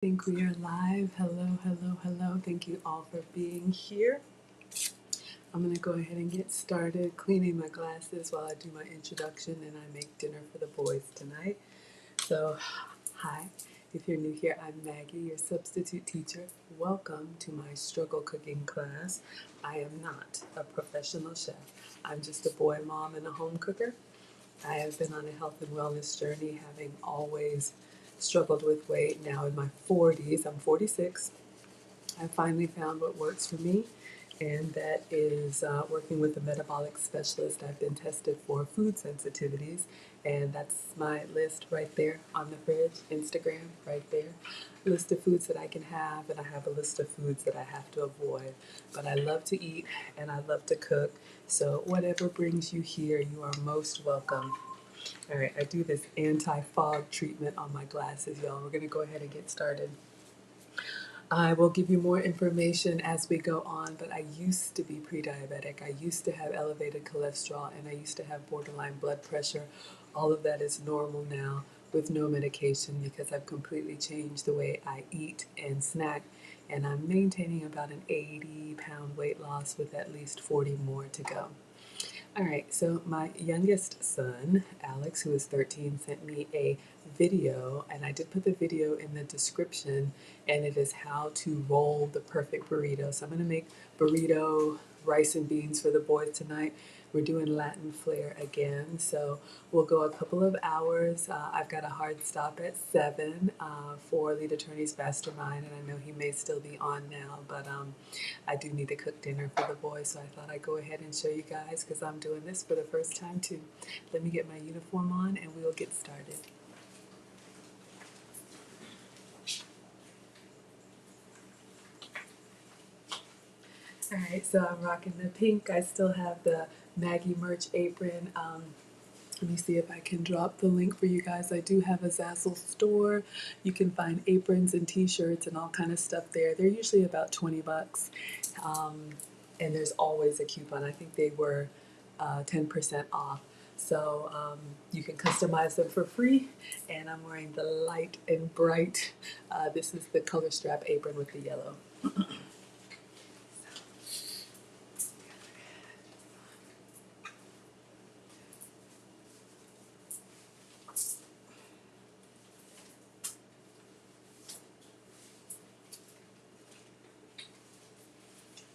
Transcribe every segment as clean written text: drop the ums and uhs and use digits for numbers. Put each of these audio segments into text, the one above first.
Think we are live. Hello, hello, hello. Thank you all for being here. I'm going to go ahead and get started cleaning my glasses while I do my introduction and I make dinner for the boys tonight. So, hi. If you're new here, I'm Maggie, your substitute teacher. Welcome to my struggle cooking class. I am not a professional chef. I'm just a boy mom and a home cooker. I have been on a health and wellness journey, having always struggled with weight. Now in my 40s, I'm 46. I finally found what works for me, and that is working with a metabolic specialist. I've been tested for food sensitivities, and that's my list right there on the fridge, Instagram, right there. List of foods that I can have, and I have a list of foods that I have to avoid. But I love to eat, and I love to cook, so whatever brings you here, you are most welcome. All right, I do this anti-fog treatment on my glasses, y'all. We're gonna go ahead and get started. I will give you more information as we go on, but I used to be pre-diabetic. I used to have elevated cholesterol and I used to have borderline blood pressure. All of that is normal now with no medication because I've completely changed the way I eat and snack, and I'm maintaining about an 80-pound weight loss with at least 40 more to go. All right, so my youngest son, Alex, who is 13, sent me a video, and I did put the video in the description, and it is how to roll the perfect burrito. So I'm going to make burrito rice and beans for the boys tonight. We're doing Latin flair again, so we'll go a couple of hours. I've got a hard stop at 7 for Lead Attorneys Mastermind, and I know he may still be on now, but I do need to cook dinner for the boys, so I thought I'd go ahead and show you guys because I'm doing this for the first time too. Let me get my uniform on and we will get started. All right, so I'm rocking the pink. I still have the Maggie merch apron. Let me see if I can drop the link for you guys. I do have a Zazzle store. You can find aprons and t-shirts and all kind of stuff there. They're usually about 20 bucks. And there's always a coupon. I think they were 10% off. So you can customize them for free. And I'm wearing the light and bright. This is the color strap apron with the yellow.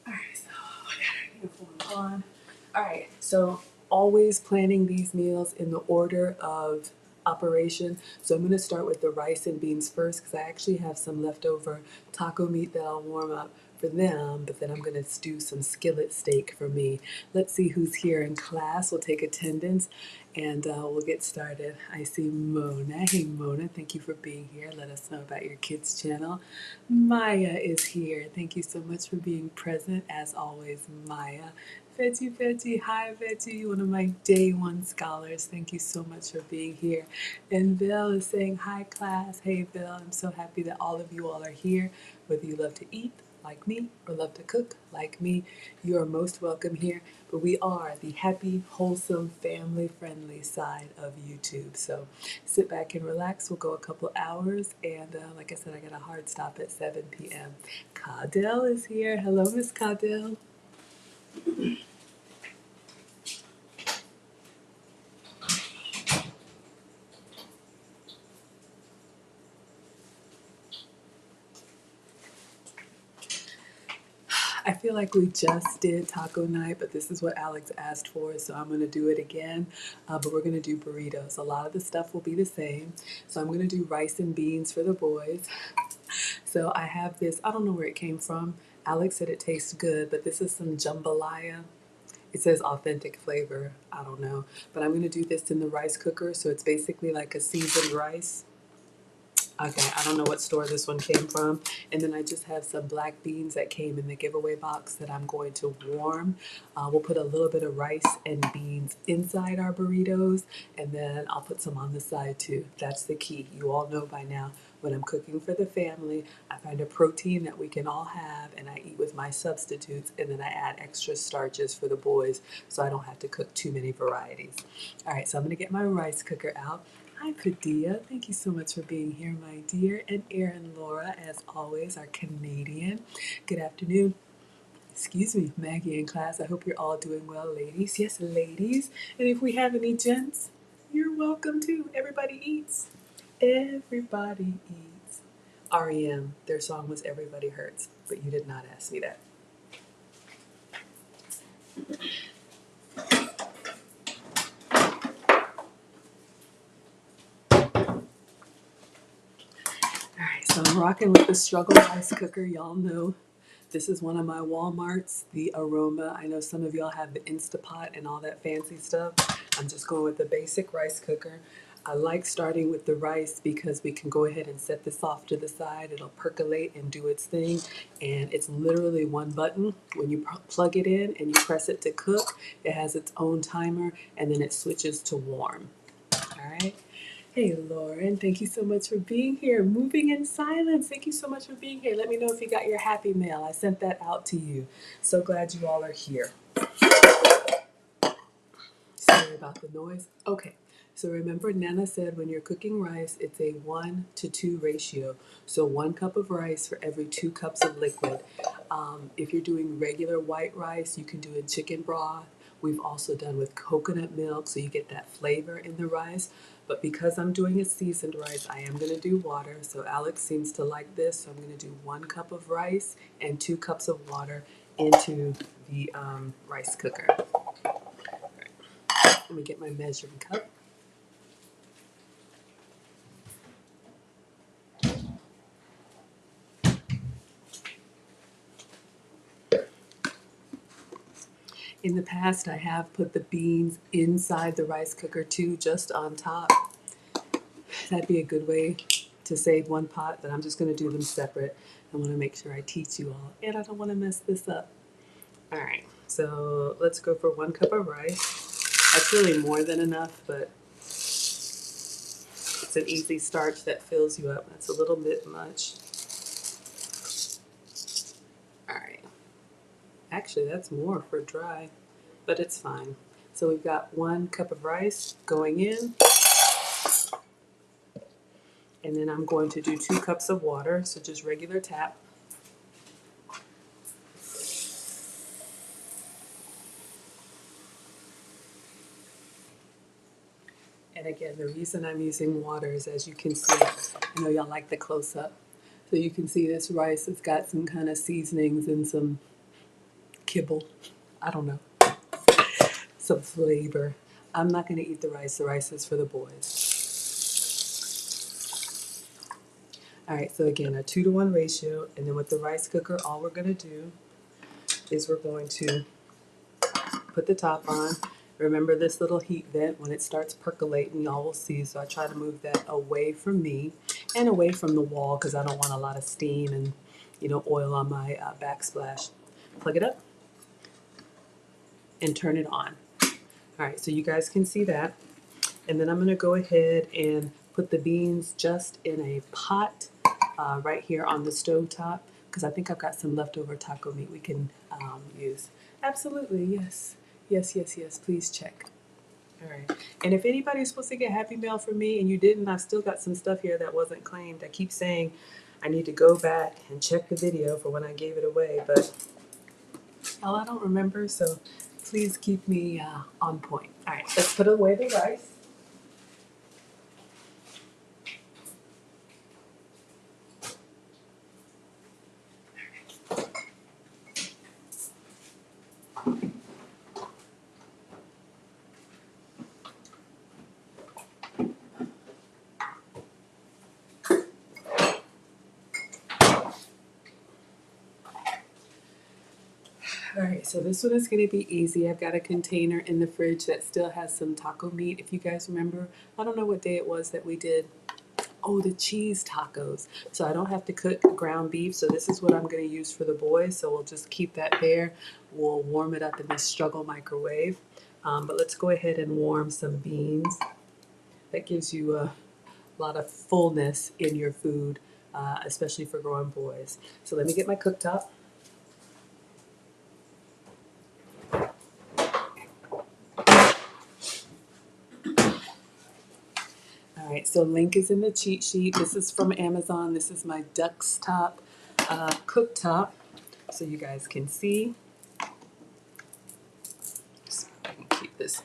All right, so I got our uniform on. All right, so always planning these meals in the order of operation. So I'm going to start with the rice and beans first because I actually have some leftover taco meat that I'll warm up for them, but then I'm going to do some skillet steak for me. Let's see who's here in class. We'll take attendance and we'll get started. I see Mona. Hey Mona, thank you for being here. Let us know about your kids channel. Maya is here. Thank you so much for being present as always, Maya. Betty, hi Betty, one of my day one scholars. Thank you so much for being here. And Bill is saying hi class. Hey Bill, I'm so happy that all of you all are here. Whether you love to eat like me or love to cook like me, you are most welcome here. But we are the happy, wholesome, family-friendly side of YouTube. So sit back and relax. We'll go a couple hours. And like I said, I got a hard stop at 7 p.m. Caudell is here. Hello, Miss Caudell. I feel like we just did taco night, but this is what Alex asked for, so I'm going to do it again. But we're going to do burritos. A lot of the stuff will be the same. So I'm going to do rice and beans for the boys. So I have this, I don't know where it came from. Alex said it tastes good, but this is some jambalaya. It says authentic flavor. I don't know. But I'm going to do this in the rice cooker, so it's basically like a seasoned rice. Okay, I don't know what store this one came from. And then I just have some black beans that came in the giveaway box that I'm going to warm. We'll put a little bit of rice and beans inside our burritos, and then I'll put some on the side too. That's the key. You all know by now, when I'm cooking for the family, I find a protein that we can all have, and I eat with my substitutes, and then I add extra starches for the boys so I don't have to cook too many varieties. All right, so I'm going to get my rice cooker out. Hi, Padilla. Thank you so much for being here, my dear. And Erin Laura, as always, our Canadian. Good afternoon. Excuse me, Maggie in class. I hope you're all doing well, ladies. Yes, ladies. And if we have any gents, you're welcome too. Everybody eats. Everybody eats. REM, their song was Everybody Hurts, but you did not ask me that. All right, so I'm rocking with the Struggle rice cooker. Y'all know this is one of my Walmarts, the Aroma. I know some of y'all have the Instapot and all that fancy stuff. I'm just going with the basic rice cooker. I like starting with the rice because we can go ahead and set this off to the side. It'll percolate and do its thing. And it's literally one button. When you plug it in and you press it to cook, it has its own timer and then it switches to warm. All right. Hey, Lauren, thank you so much for being here. Moving in silence. Thank you so much for being here. Let me know if you got your happy mail. I sent that out to you. So glad you all are here. Sorry about the noise. Okay, so remember Nana said when you're cooking rice, it's a 1-to-2 ratio. So 1 cup of rice for every 2 cups of liquid. If you're doing regular white rice, you can do it chicken broth. We've also done with coconut milk, so you get that flavor in the rice. But because I'm doing a seasoned rice, I am going to do water. So Alex seems to like this, so I'm going to do 1 cup of rice and 2 cups of water into the rice cooker. Let me get my measuring cup. In the past, I have put the beans inside the rice cooker too, just on top. That'd be a good way to save one pot, but I'm just going to do them separate. I want to make sure I teach you all, and I don't want to mess this up. All right, so let's go for 1 cup of rice. That's really more than enough, but it's an easy starch that fills you up. That's a little bit much. All right. Actually, that's more for dry, but it's fine. So we've got 1 cup of rice going in. And then I'm going to do 2 cups of water, so just regular tap. And again, the reason I'm using water is, as you can see, I know y'all like the close-up. So you can see this rice has got some kind of seasonings and some kibble. I don't know. Some flavor. I'm not going to eat the rice. The rice is for the boys. All right, so again, a 2-to-1 ratio. And then with the rice cooker, all we're going to do is we're going to put the top on. Remember this little heat vent, when it starts percolating, y'all will see. So I try to move that away from me and away from the wall because I don't want a lot of steam and, oil on my backsplash. Plug it up and turn it on. All right, so you guys can see that. And then I'm going to go ahead and put the beans just in a pot right here on the stove top because I think I've got some leftover taco meat we can use. Absolutely, yes. Yes, yes, yes. Please check. All right. And if anybody's supposed to get Happy Mail from me and you didn't, I've still got some stuff here that wasn't claimed. I keep saying I need to go back and check the video for when I gave it away, but hell, I don't remember, so please keep me on point. All right, let's put away the rice. All right, so this one is going to be easy. I've got a container in the fridge that still has some taco meat. If you guys remember, I don't know what day it was that we did. Oh, the cheese tacos. So I don't have to cook ground beef. So this is what I'm going to use for the boys. So we'll just keep that there. We'll warm it up in this Struggle microwave. But let's go ahead and warm some beans. That gives you a lot of fullness in your food, especially for growing boys. So let me get my cooktop. All So link is in the cheat sheet. This is from Amazon. This is my Duck's Top cooktop, so you guys can see. So I can keep this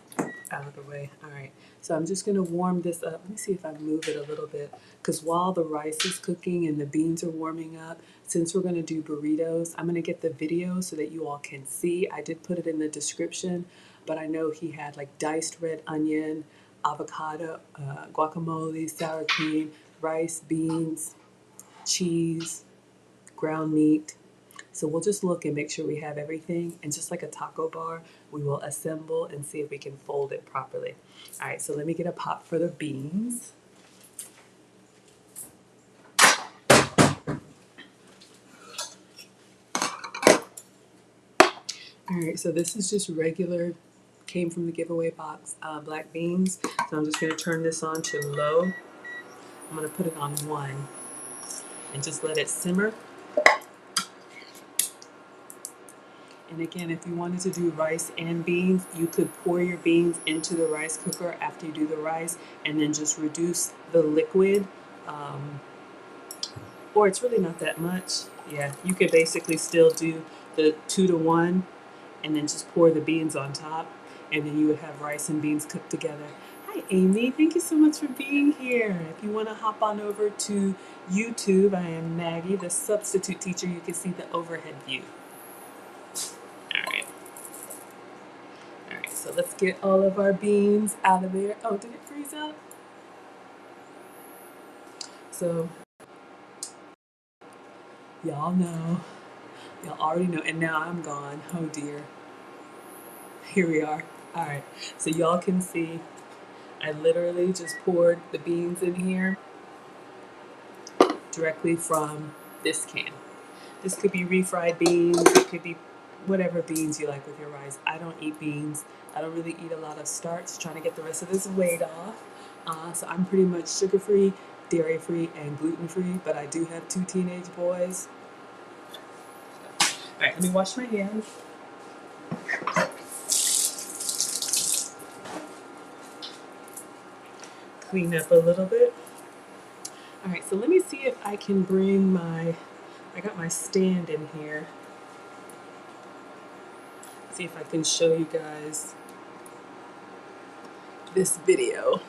out of the way. All right. So I'm just going to warm this up. Let me see if I move it a little bit, because while the rice is cooking and the beans are warming up, since we're going to do burritos, I'm going to get the video so that you all can see. I did put it in the description, but I know he had like diced red onion, avocado, guacamole, sour cream, rice, beans, cheese, ground meat. So we'll just look and make sure we have everything. And just like a taco bar, we will assemble and see if we can fold it properly. All right, so let me get a pot for the beans. All right, so this is just regular, came from the giveaway box, black beans. So I'm just gonna turn this on to low. I'm gonna put it on 1 and just let it simmer. And again, if you wanted to do rice and beans, you could pour your beans into the rice cooker after you do the rice and then just reduce the liquid. Or it's really not that much. Yeah, you could basically still do the 2 to 1 and then just pour the beans on top. And then you would have rice and beans cooked together. Hi, Amy. Thank you so much for being here. If you want to hop on over to YouTube, I am Maggie, the substitute teacher. You can see the overhead view. All right. All right, so let's get all of our beans out of there. Oh, did it freeze up? So, y'all know. Y'all already know. And now I'm gone. Oh, dear. Here we are. All right, so y'all can see I literally just poured the beans in here directly from this can. This could be refried beans, it could be whatever beans you like with your rice. I don't eat beans. I don't really eat a lot of starch, trying to get the rest of this weight off. So I'm pretty much sugar-free, dairy-free, and gluten-free, but I do have 2 teenage boys. All right, let me wash my hands. Clean up a little bit. All right, so let me see if I can bring I got my stand in here. See if I can show you guys this video.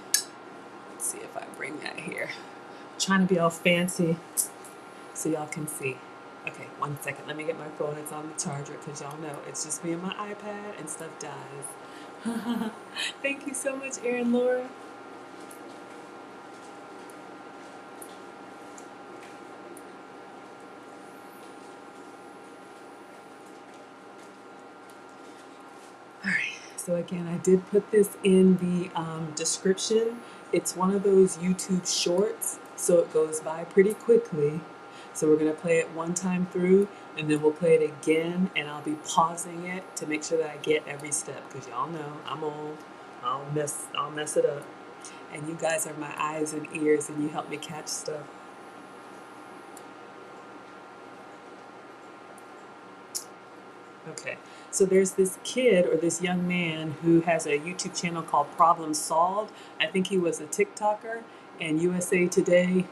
Let's see if I bring that here. I'm trying to be all fancy so y'all can see. Okay, 1 second. Let me get my phone. It's on the charger because y'all know it's just me and my iPad and stuff dies. Thank you so much, Erin Laura. Alright, so again, I did put this in the description. It's one of those YouTube shorts, so it goes by pretty quickly. So we're going to play it 1 time through, and then we'll play it again, and I'll be pausing it to make sure that I get every step, because y'all know I'm old. I'll mess it up. And you guys are my eyes and ears, and you help me catch stuff. Okay, so there's this kid or this young man who has a YouTube channel called Problem Solved. I think he was a TikToker, and USA Today.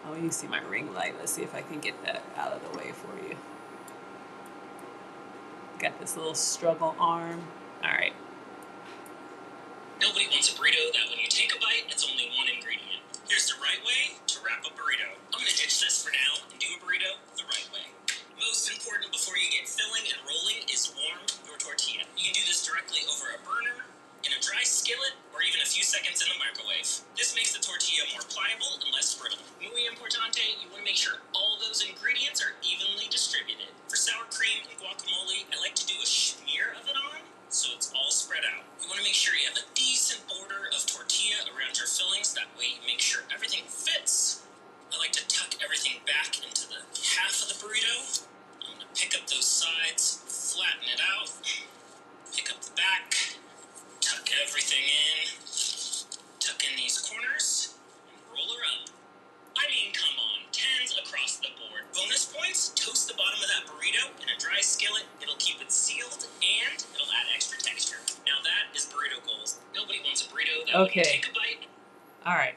Oh, you see my ring light. Let's see if I can get that out of the way for you. Got this little struggle arm. All right. Nobody wants a burrito that when you take a bite, it's only 1 ingredient. Here's the right way to wrap a burrito. I'm going to ditch this for now and do a burrito the right way. Most important before you get filling and rolling is warm your tortilla. You can do this directly over a burner, in a dry skillet, or even a few seconds in the microwave. This makes the tortilla more pliable and less brittle. Muy importante, you want to make sure all those ingredients are evenly distributed. For sour cream and guacamole, I like to do a smear of it on, so it's all spread out. You want to make sure you have a decent border of tortilla around your fillings, that way you make sure everything fits. I like to tuck everything back into the half of the burrito. I'm going to pick up those sides, flatten it out, pick up the back, tuck everything in, tuck in these corners, and roll her up. I mean, come on, 10s across the board. Bonus points, toast the bottom of that burrito in a dry skillet. It'll keep it sealed, and it'll add extra texture. Now that is burrito goals. Nobody wants a burrito that when you take a bite. All right.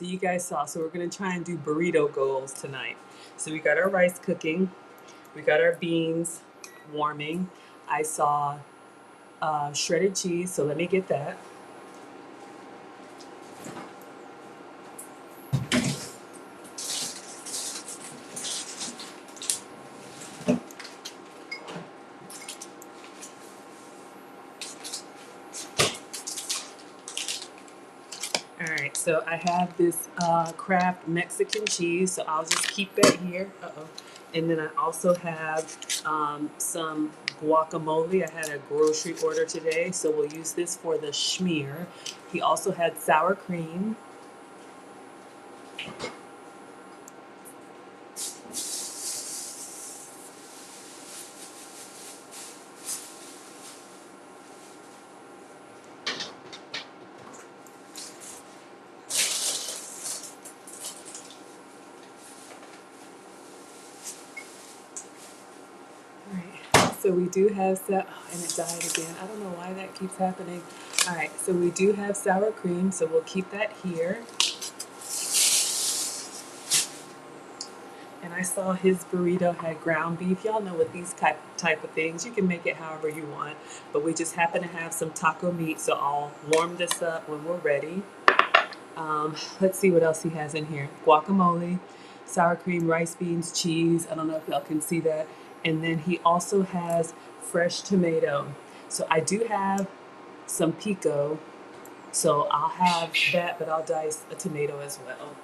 so you guys saw. So we're gonna try and do burrito goals tonight. So we got our rice cooking, we got our beans warming. I saw shredded cheese, so let me get that. All right, so I have this Kraft Mexican cheese, so I'll just keep that here. Uh-oh. And then I also have some guacamole. I had a grocery order today, so we'll use this for the schmear. He also had sour cream. All right, so we do have and it died again. I don't know why that keeps happening. All right, so we do have sour cream, so we'll keep that here. And I saw his burrito had ground beef. Y'all know with these type of things, you can make it however you want. But we just happen to have some taco meat, so I'll warm this up when we're ready. Let's see what else he has in here. Guacamole, sour cream, rice, beans, cheese. I don't know if y'all can see that. And then he also has fresh tomato. So I do have some pico, so I'll have that, but I'll dice a tomato as well.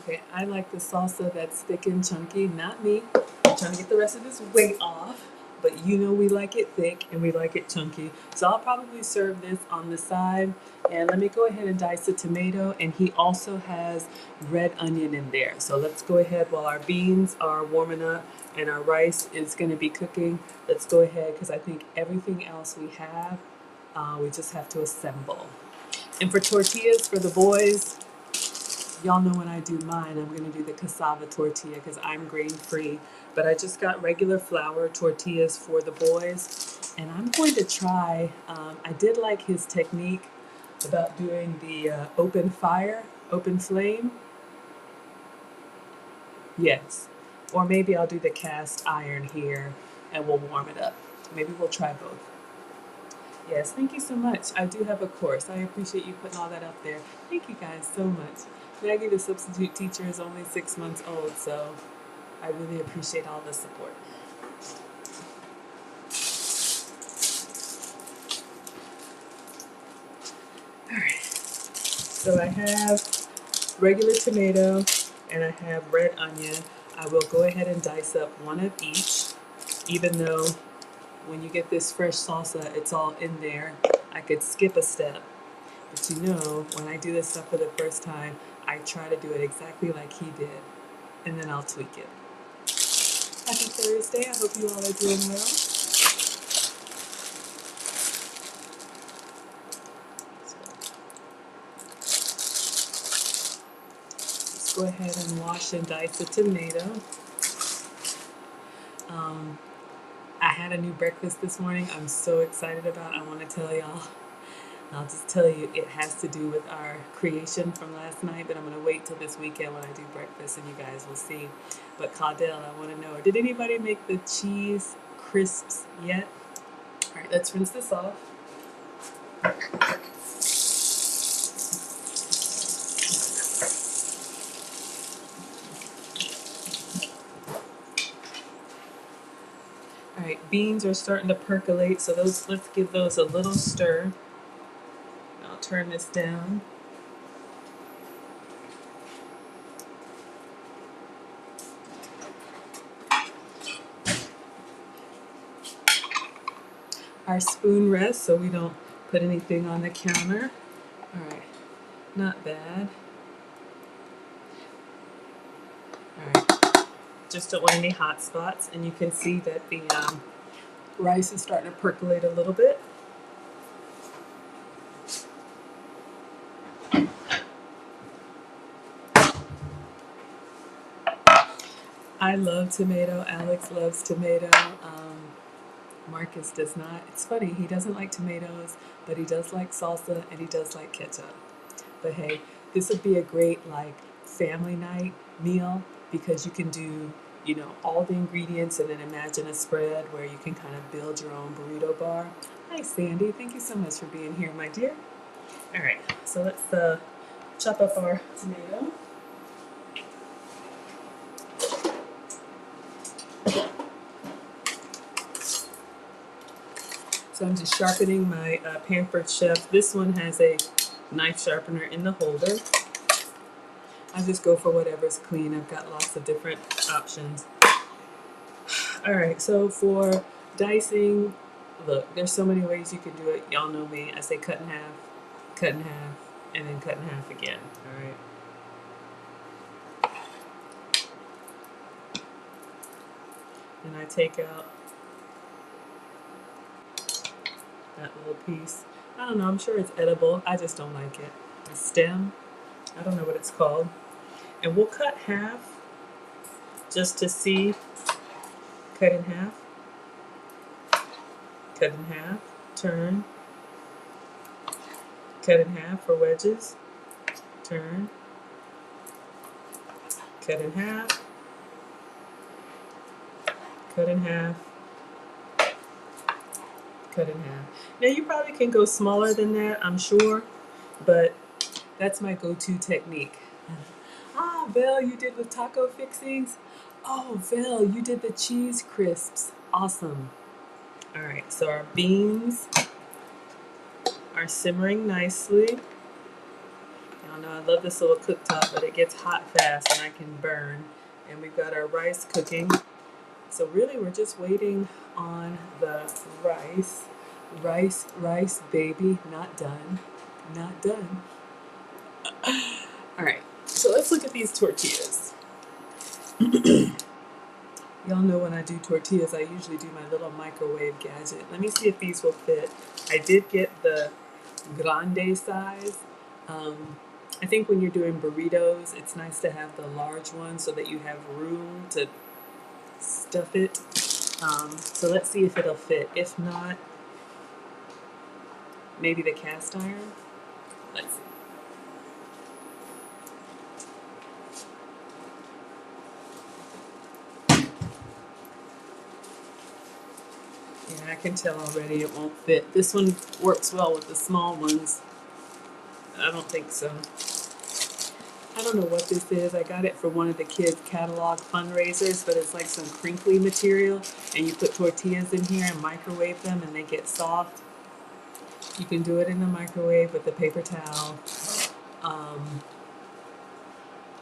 Okay, I like the salsa that's thick and chunky, not me. I'm trying to get the rest of this weight off, but you know we like it thick and we like it chunky. So I'll probably serve this on the side. And let me go ahead and dice a tomato, and he also has red onion in there. So let's go ahead while our beans are warming up and our rice is gonna be cooking. Let's go ahead, because I think everything else we have, we just have to assemble. And for tortillas for the boys, y'all know when I do mine, I'm going to do the cassava tortilla because I'm grain free. But I just got regular flour tortillas for the boys. And I'm going to try, I did like his technique about doing the open fire, open flame. Yes. Or maybe I'll do the cast iron here and we'll warm it up. Maybe we'll try both. Yes, thank you so much. I do have a course. I appreciate you putting all that up there. Thank you guys so much. Maggie, the substitute teacher, is only 6 months old, so I really appreciate all the support. All right. So I have regular tomato and I have red onion. I will go ahead and dice up one of each, even though when you get this fresh salsa, it's all in there. I could skip a step. But you know, when I do this stuff for the first time, I try to do it exactly like he did, and then I'll tweak it. Happy Thursday. I hope you all are doing well. So let's go ahead and wash and dice the tomato. I had a new breakfast this morning I'm so excited about. I want to tell y'all. I'll just tell you, it has to do with our creation from last night, but I'm going to wait till this weekend when I do breakfast and you guys will see. But Caudell, I want to know, did anybody make the cheese crisps yet? All right, let's rinse this off. All right, beans are starting to percolate, so let's give those a little stir. I'll turn this down. Our spoon rests so we don't put anything on the counter. All right, not bad. All right. Just don't want any hot spots. And you can see that the rice is starting to percolate a little bit. I love tomato. Alex loves tomato. Marcus does not. It's funny, he doesn't like tomatoes, but he does like salsa and he does like ketchup. But hey, this would be a great like family night meal because you can do, you know, all the ingredients and then imagine a spread where you can kind of build your own burrito bar. Hi Sandy, thank you so much for being here, my dear. All right, so let's chop up our tomato. So I'm just sharpening my Pampered Chef. This one has a knife sharpener in the holder. I just go for whatever's clean. I've got lots of different options. All right, so for dicing, look, there's so many ways you can do it. Y'all know me. I say cut in half, and then cut in half again. All right. And I take out that little piece. I don't know, I'm sure it's edible. I just don't like it. The stem, I don't know what it's called. And we'll cut half just to see. Cut in half. Cut in half. Turn. Cut in half for wedges. Turn. Cut in half. Cut in half. Cut in half. Now you probably can go smaller than that, I'm sure, but that's my go-to technique. Ah, Val, you did with taco fixings? Oh, Val, you did the cheese crisps. Awesome. All right, so our beans are simmering nicely. Y'all know I love this little cooktop, but it gets hot fast and I can burn. And we've got our rice cooking. So really we're just waiting on the rice. Rice, baby, not done. Not done. All right, so let's look at these tortillas. Y'all know when I do tortillas, I usually do my little microwave gadget. Let me see if these will fit. I did get the grande size. I think when you're doing burritos, it's nice to have the large one so that you have room to stuff it. So let's see if it'll fit. If not, maybe the cast iron. Let's see. Yeah, I can tell already it won't fit. This one works well with the small ones. I don't think so. I don't know what this is. I got it for one of the kids' catalog fundraisers, but it's like some crinkly material, and you put tortillas in here and microwave them, and they get soft. You can do it in the microwave with a paper towel,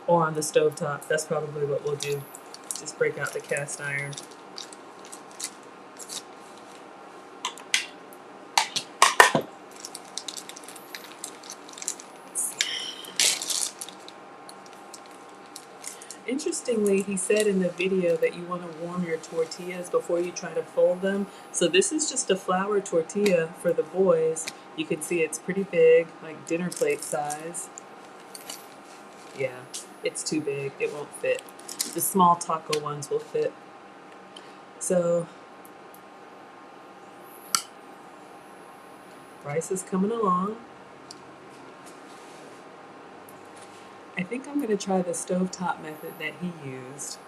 or on the stovetop. That's probably what we'll do. Just break out the cast iron. Interestingly, he said in the video that you want to warm your tortillas before you try to fold them. So this is just a flour tortilla for the boys. You can see it's pretty big, like dinner plate size. Yeah, it's too big. It won't fit. The small taco ones will fit. So rice is coming along. I think I'm going to try the stovetop method that he used.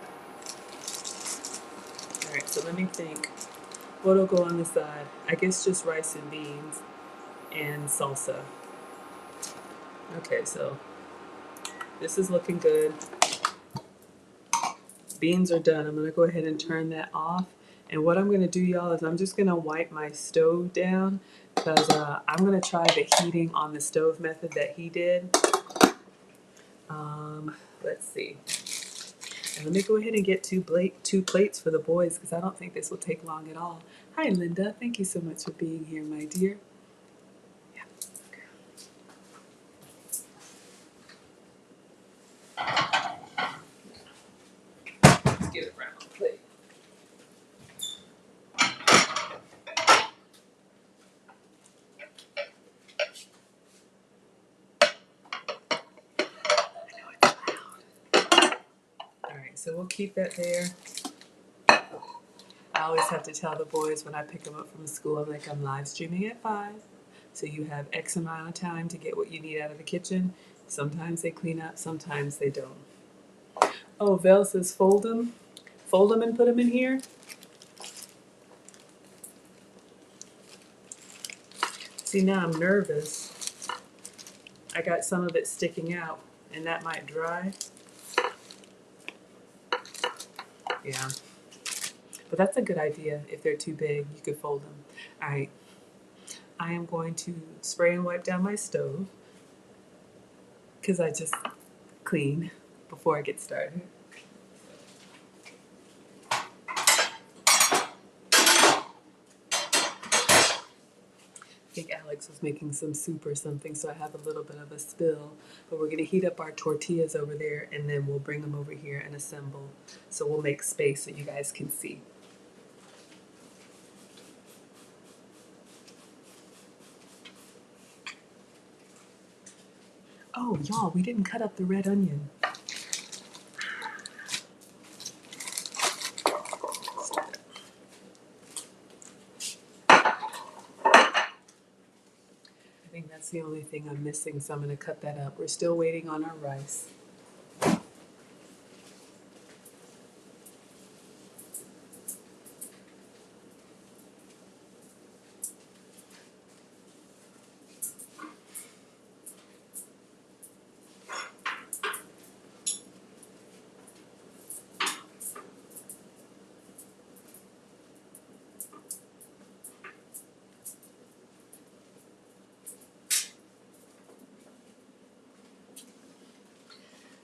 All right, so let me think. What'll go on the side? I guess just rice and beans and salsa. Okay, so this is looking good. Beans are done. I'm going to go ahead and turn that off. And what I'm going to do, y'all, is I'm just going to wipe my stove down because I'm going to try the heating on the stove method that he did. Let's see. And let me go ahead and get two plates for the boys because I don't think this will take long at all. Hi, Linda. Thank you so much for being here, my dear. Yeah. Let's get it so we'll keep that there. I always have to tell the boys when I pick them up from school, I'm like, I'm live streaming at 5. So you have X amount of time to get what you need out of the kitchen. Sometimes they clean up, sometimes they don't. Oh, Vel says fold them. Fold them and put them in here. See, now I'm nervous. I got some of it sticking out, and that might dry. Yeah. But that's a good idea. If they're too big, you could fold them. All right. I am going to spray and wipe down my stove because I just clean before I get started. I think Alex was making some soup or something, so I have a little bit of a spill. But we're going to heat up our tortillas over there, and then we'll bring them over here and assemble. So we'll make space so you guys can see. Oh, y'all, we didn't cut up the red onion. I think that's the only thing I'm missing, so I'm going to cut that up. We're still waiting on our rice.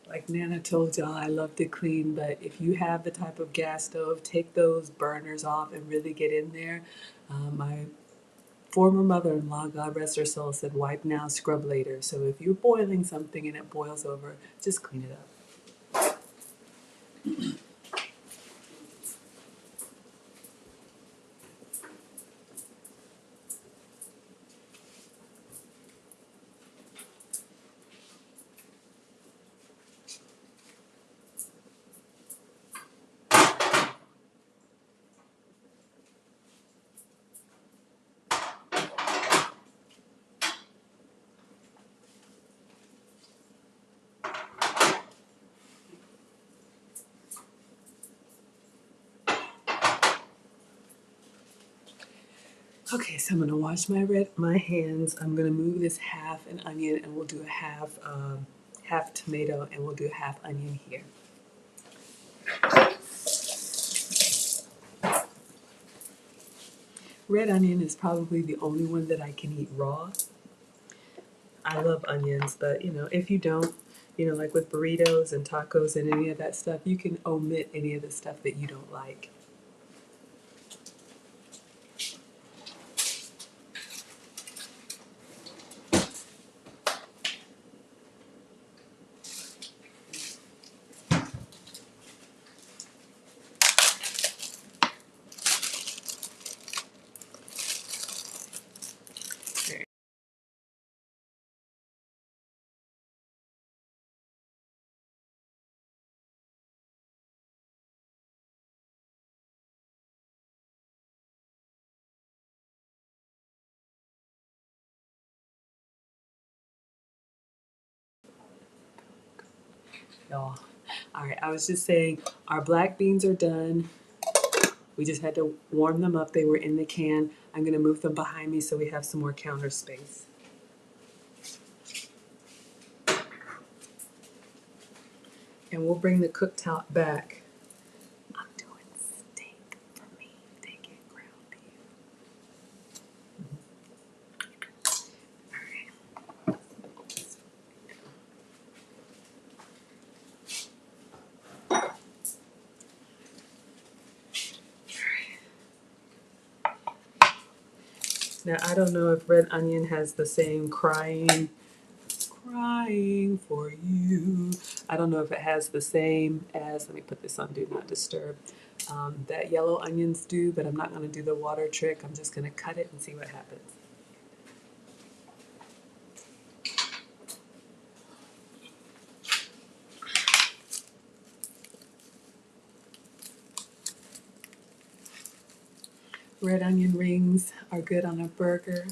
Like Nana told y'all, I love to clean, but if you have the type of gas stove, take those burners off and really get in there. My former mother-in-law, God rest her soul, said wipe now, scrub later. So if you're boiling something and it boils over, just clean it up. Okay, so I'm gonna wash my hands. I'm gonna move this half an onion, and we'll do a half tomato, and we'll do a half onion here. Red onion is probably the only one that I can eat raw. I love onions, but if you don't, like with burritos and tacos and any of that stuff, you can omit any of the stuff that you don't like. Y'all. All right, I was just saying our black beans are done. We just had to warm them up. They were in the can. I'm going to move them behind me so we have some more counter space. And we'll bring the cooktop back. I'm doing steak for me. Steak and ground beef. All right. Now, I don't know if red onion has the same crying for you. I don't know if it has the same as, let me put this on Do Not Disturb, that yellow onions do, but I'm not going to do the water trick. I'm just going to cut it and see what happens. Red onion rings are good on a burger.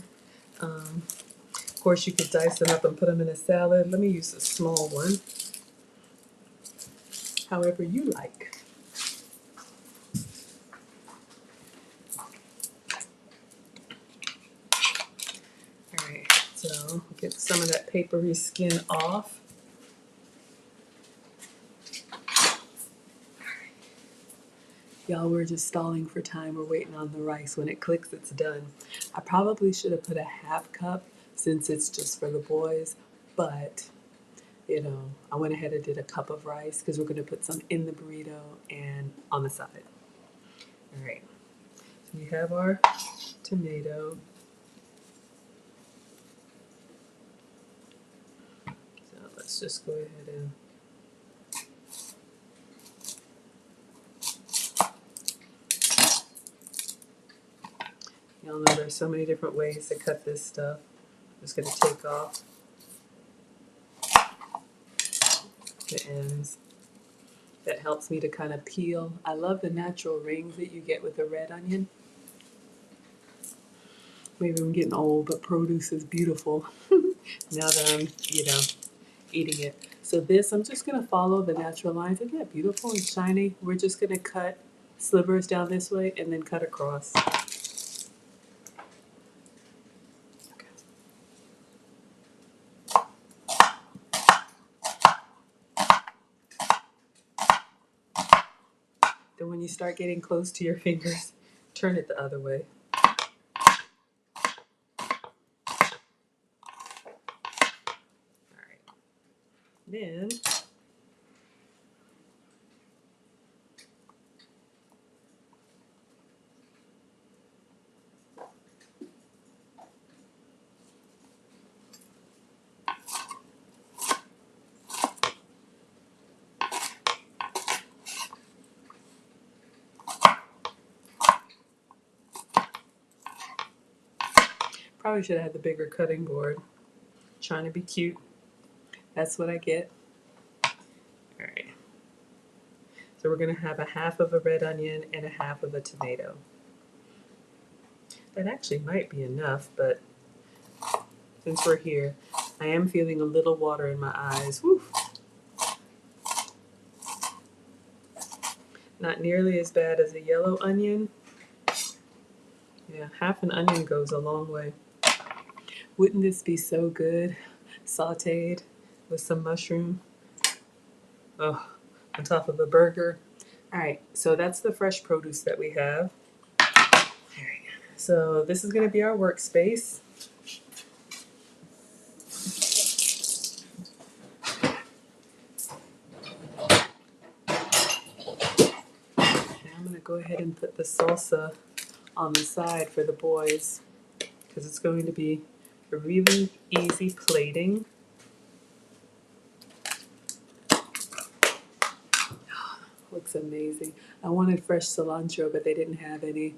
Of course, you could dice them up and put them in a salad. Let me use a small one, however you like. All right, so get some of that papery skin off. Y'all, we're just stalling for time. We're waiting on the rice. When it clicks, it's done. I probably should have put a half cup since it's just for the boys, but you know, I went ahead and did a cup of rice because we're going to put some in the burrito and on the side. All right, so we have our tomato. So let's just go ahead and y'all know there's so many different ways to cut this stuff. I'm just going to take off the ends. That helps me to kind of peel. I love the natural rings that you get with the red onion. Maybe I'm getting old, but produce is beautiful now that I'm, eating it. So this, I'm just going to follow the natural lines. Isn't that beautiful and shiny? We're just going to cut slivers down this way and then cut across. Then when you start getting close to your fingers, turn it the other way. All right. Then probably should have had the bigger cutting board. Trying to be cute. That's what I get. All right. So we're going to have a half of a red onion and a half of a tomato. That actually might be enough, but since we're here, I am feeling a little water in my eyes. Woo. Not nearly as bad as a yellow onion. Yeah, half an onion goes a long way. Wouldn't this be so good? Sauteed with some mushroom. Oh, on top of a burger. All right, so that's the fresh produce that we have. All right, so this is going to be our workspace. And I'm going to go ahead and put the salsa on the side for the boys because it's going to be a really easy plating. Looks amazing. I wanted fresh cilantro, but they didn't have any.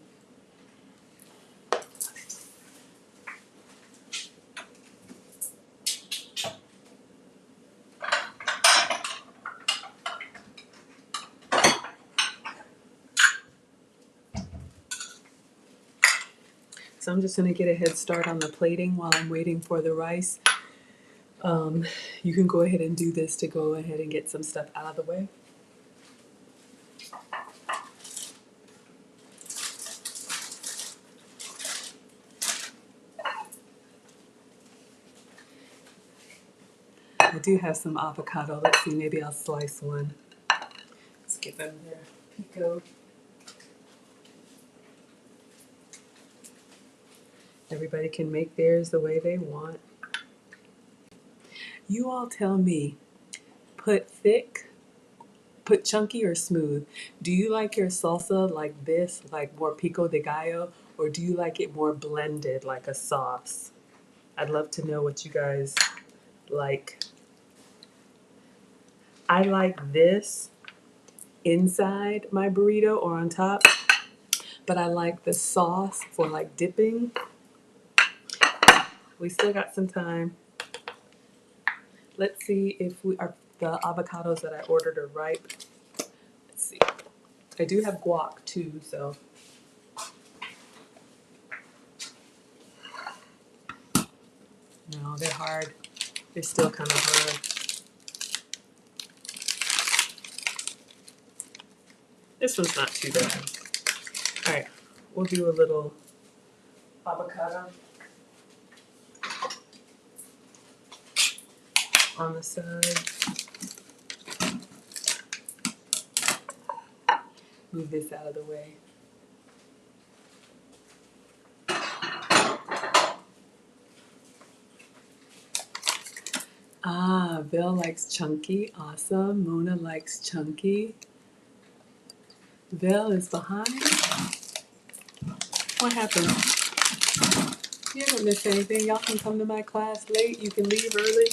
So I'm just going to get a head start on the plating while I'm waiting for the rice. You can go ahead and do this to go ahead and get some stuff out of the way. I do have some avocado. Let's see, maybe I'll slice one. Let's give them their pico. Everybody can make theirs the way they want. You all tell me, put thick, put chunky or smooth? Do you like your salsa like this, like more pico de gallo, or do you like it more blended like a sauce? I'd love to know what you guys like. I like this inside my burrito or on top, but I like the sauce for like dipping. We still got some time. Let's see if the avocados that I ordered are ripe. Let's see. I do have guac too, so No, they're hard. They're still kind of hard. This one's not too bad. All right, we'll do a little avocado on the side. Move this out of the way. Ah, Bill likes chunky. Awesome. Mona likes chunky. Bill is behind. What happened? You haven't missed anything. Y'all can come to my class late. You can leave early.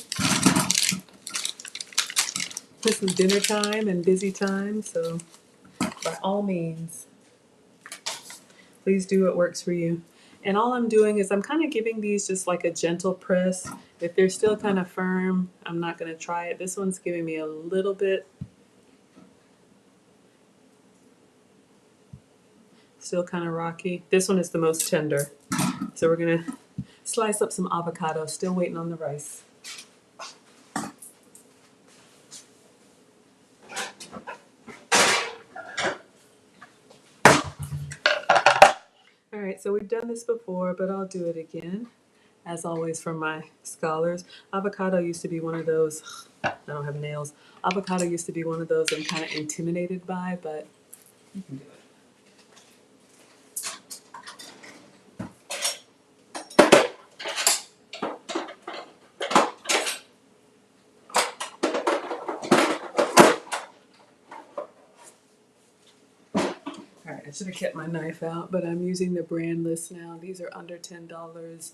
This is dinner time and busy time, so by all means, please do what works for you. And all I'm doing is I'm kind of giving these just like a gentle press. If they're still kind of firm, I'm not going to try it. This one's giving me a little bit. Still kind of rocky. This one is the most tender. So we're going to slice up some avocado. Still waiting on the rice. All right, so we've done this before, but I'll do it again. As always, from my scholars, avocado used to be one of those, I don't have nails. Avocado used to be one of those I'm kind of intimidated by, but you can do it. All right, I should have kept my knife out, but I'm using the brand list now. These are under $10,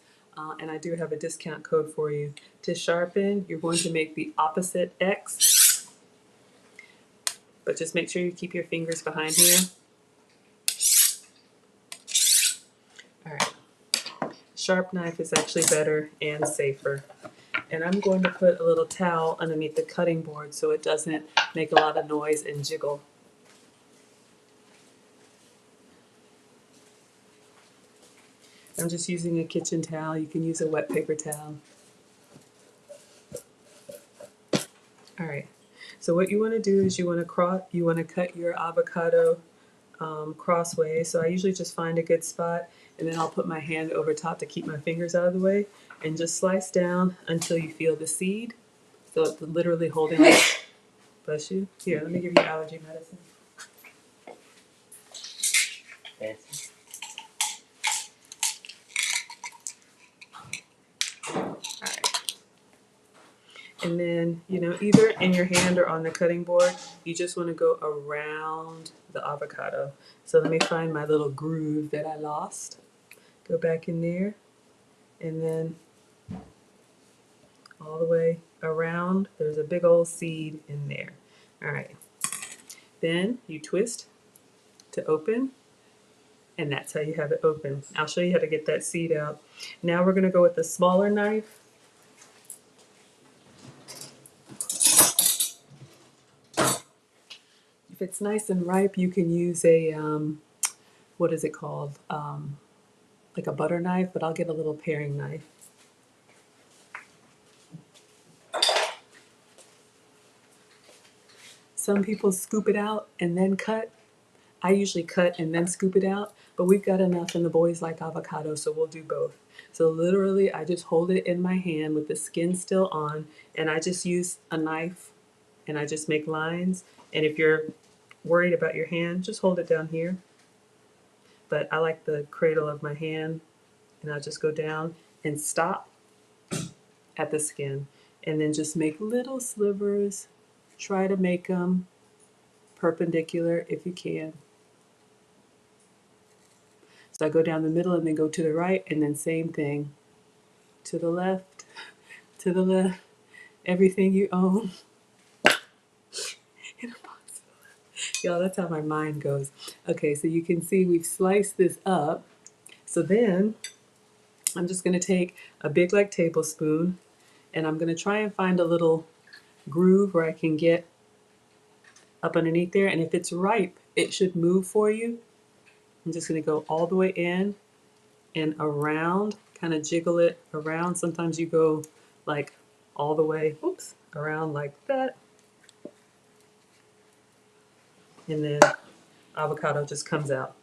and I do have a discount code for you. To sharpen, you're going to make the opposite X, but just make sure you keep your fingers behind here. All right, sharp knife is actually better and safer. And I'm going to put a little towel underneath the cutting board so it doesn't make a lot of noise and jiggle. I'm just using a kitchen towel. You can use a wet paper towel. All right. So what you want to do is you want to cut your avocado crossways. So I usually just find a good spot, and then I'll put my hand over top to keep my fingers out of the way, and just slice down until you feel the seed. So it's literally holding it. Bless you. Here, let me give you allergy medicine. Fancy. And then, either in your hand or on the cutting board, you just want to go around the avocado. So let me find my little groove that I lost. Go back in there, and then all the way around. There's a big old seed in there. All right. Then you twist to open, and that's how you have it open. I'll show you how to get that seed out. Now we're going to go with the smaller knife. If it's nice and ripe, you can use a, what is it called? Like a butter knife, but I'll get a little paring knife. Some people scoop it out and then cut. I usually cut and then scoop it out, but we've got enough and the boys like avocado, so we'll do both. So literally, I just hold it in my hand with the skin still on, and I just use a knife and I just make lines. And if you're worried about your hand, just hold it down here. But I like the cradle of my hand, and I'll just go down and stop at the skin, and then just make little slivers. Try to make them perpendicular if you can. So I go down the middle and then go to the right, and then same thing. To the left, to the left, everything you own. Y'all, that's how my mind goes. Okay, so you can see we've sliced this up. So then I'm just gonna take a big like tablespoon, and I'm gonna try and find a little groove where I can get up underneath there. And if it's ripe, it should move for you. I'm just gonna go all the way in and around. kind of jiggle it around. Sometimes you go like all the way, oops, around like that. And then avocado just comes out.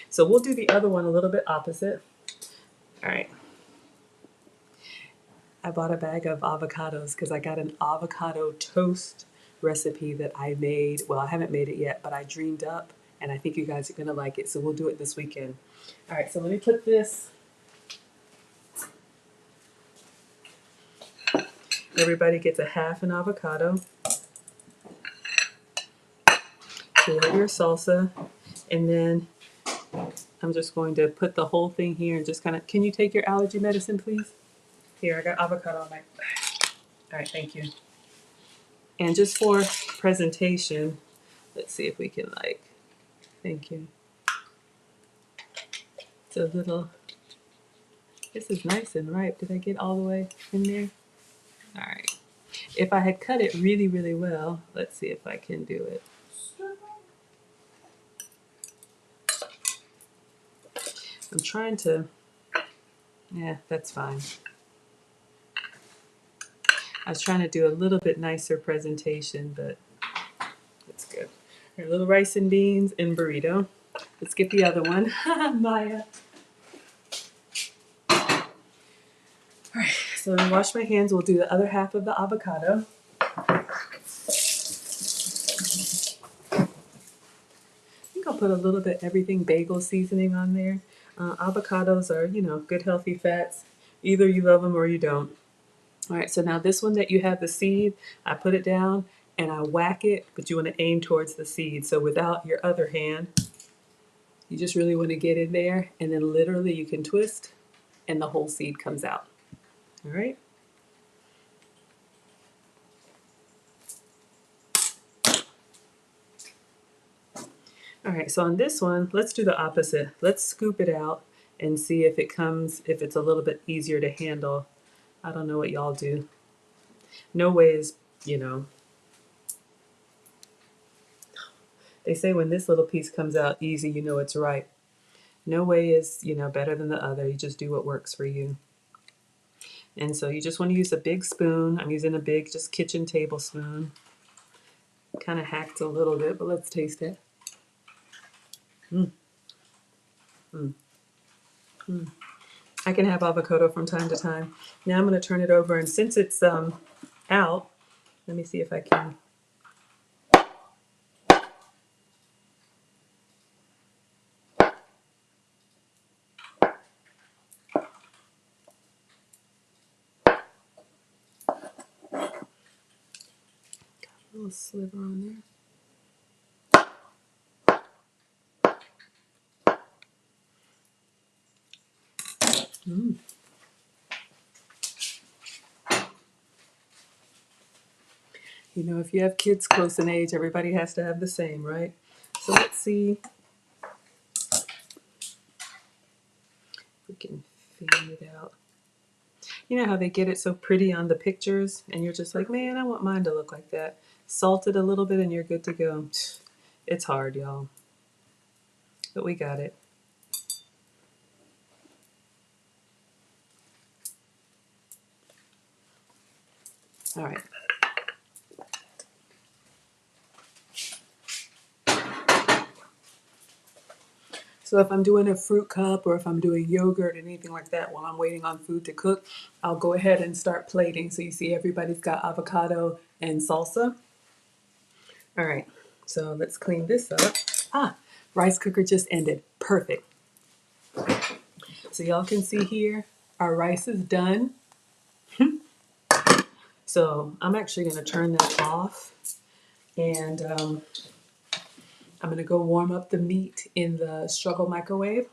So we'll do the other one a little bit opposite. All right. I bought a bag of avocados because I got an avocado toast recipe that I made. Well, I haven't made it yet, but I dreamed up and I think you guys are going to like it. So we'll do it this weekend. All right, so let me put this. Everybody gets a half an avocado. Pour your salsa. And then I'm just going to put the whole thing here and just kind of, can you take your allergy medicine, please? Here, I got avocado on my, all right, thank you. And just for presentation, let's see if we can like, thank you. It's a little, this is nice and ripe. Did I get all the way in there? All right. If I had cut it really, really well, let's see if I can do it. I'm trying to, yeah, that's fine. I was trying to do a little bit nicer presentation, but it's good. Our little rice and beans and burrito. Let's get the other one. Maya. All right, so I wash my hands. We'll do the other half of the avocado. I think I'll put a little bit everything bagel seasoning on there. Avocados are, you know, good healthy fats. Either you love them or you don't. All right, so now this one that you have the seed, I put it down and I whack it, but you want to aim towards the seed. So without your other hand, you just really want to get in there and then literally you can twist and the whole seed comes out. All right. All right, so on this one, let's do the opposite. Let's scoop it out and see if it comes, if it's a little bit easier to handle. I don't know what y'all do. No way is, you know, they say when this little piece comes out easy, you know it's right. No way is, you know, better than the other. You just do what works for you. And so you just want to use a big spoon. I'm using a big, just kitchen tablespoon. Kind of hacked a little bit, but let's taste it. Mm. Mm. Mm. I can have avocado from time to time. Now I'm going to turn it over, and since it's out, let me see if I can. Got a little sliver on there. Mm. You know, if you have kids close in age, everybody has to have the same, right? So let's see if we can figure it out. You know how they get it so pretty on the pictures, and you're just like, man, I want mine to look like that. Salt it a little bit, and you're good to go. It's hard, y'all, but we got it. All right. So if I'm doing a fruit cup or if I'm doing yogurt or anything like that while I'm waiting on food to cook, I'll go ahead and start plating. So you see everybody's got avocado and salsa. All right, so let's clean this up. Ah, rice cooker just ended. Perfect. So y'all can see here, our rice is done. So I'm actually gonna turn that off and I'm gonna go warm up the meat in the struggle microwave.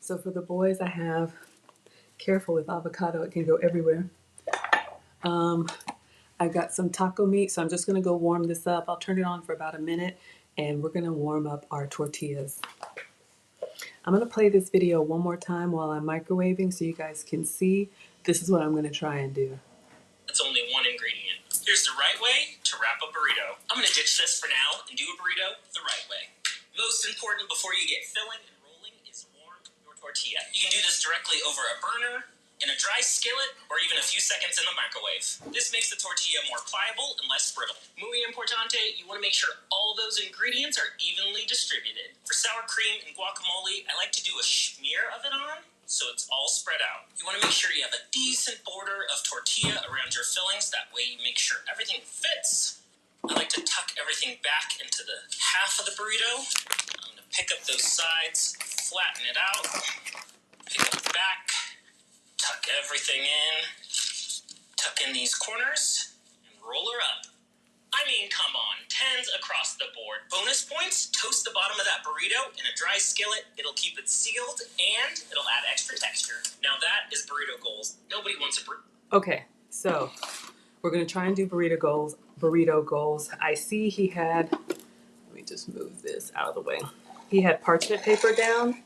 So for the boys, I have, careful with avocado, it can go everywhere. I got some taco meat, so I'm just gonna go warm this up. I'll turn it on for about a minute and we're gonna warm up our tortillas. I'm going to play this video one more time while I'm microwaving so you guys can see. This is what I'm going to try and do. It's only one ingredient. Here's the right way to wrap a burrito. I'm going to ditch this for now and do a burrito the right way. Most important before you get filling and rolling is warm your tortilla. You can do this directly over a burner, in a dry skillet, or even a few seconds in the microwave. This makes the tortilla more pliable and less brittle. Muy importante, you want to make sure all those ingredients are evenly distributed. For sour cream and guacamole, I like to do a smear of it on, so it's all spread out. You want to make sure you have a decent border of tortilla around your fillings. That way you make sure everything fits. I like to tuck everything back into the half of the burrito. I'm going to pick up those sides, flatten it out, pick up the back, tuck everything in, tuck in these corners, and roll her up. I mean, come on, 10s across the board. Bonus points, toast the bottom of that burrito in a dry skillet. It'll keep it sealed, and it'll add extra texture. Now that is burrito goals. Nobody wants a burrito. Okay, so we're going to try and do burrito goals. Burrito goals. I see he had, let me just move this out of the way. He had parchment paper down.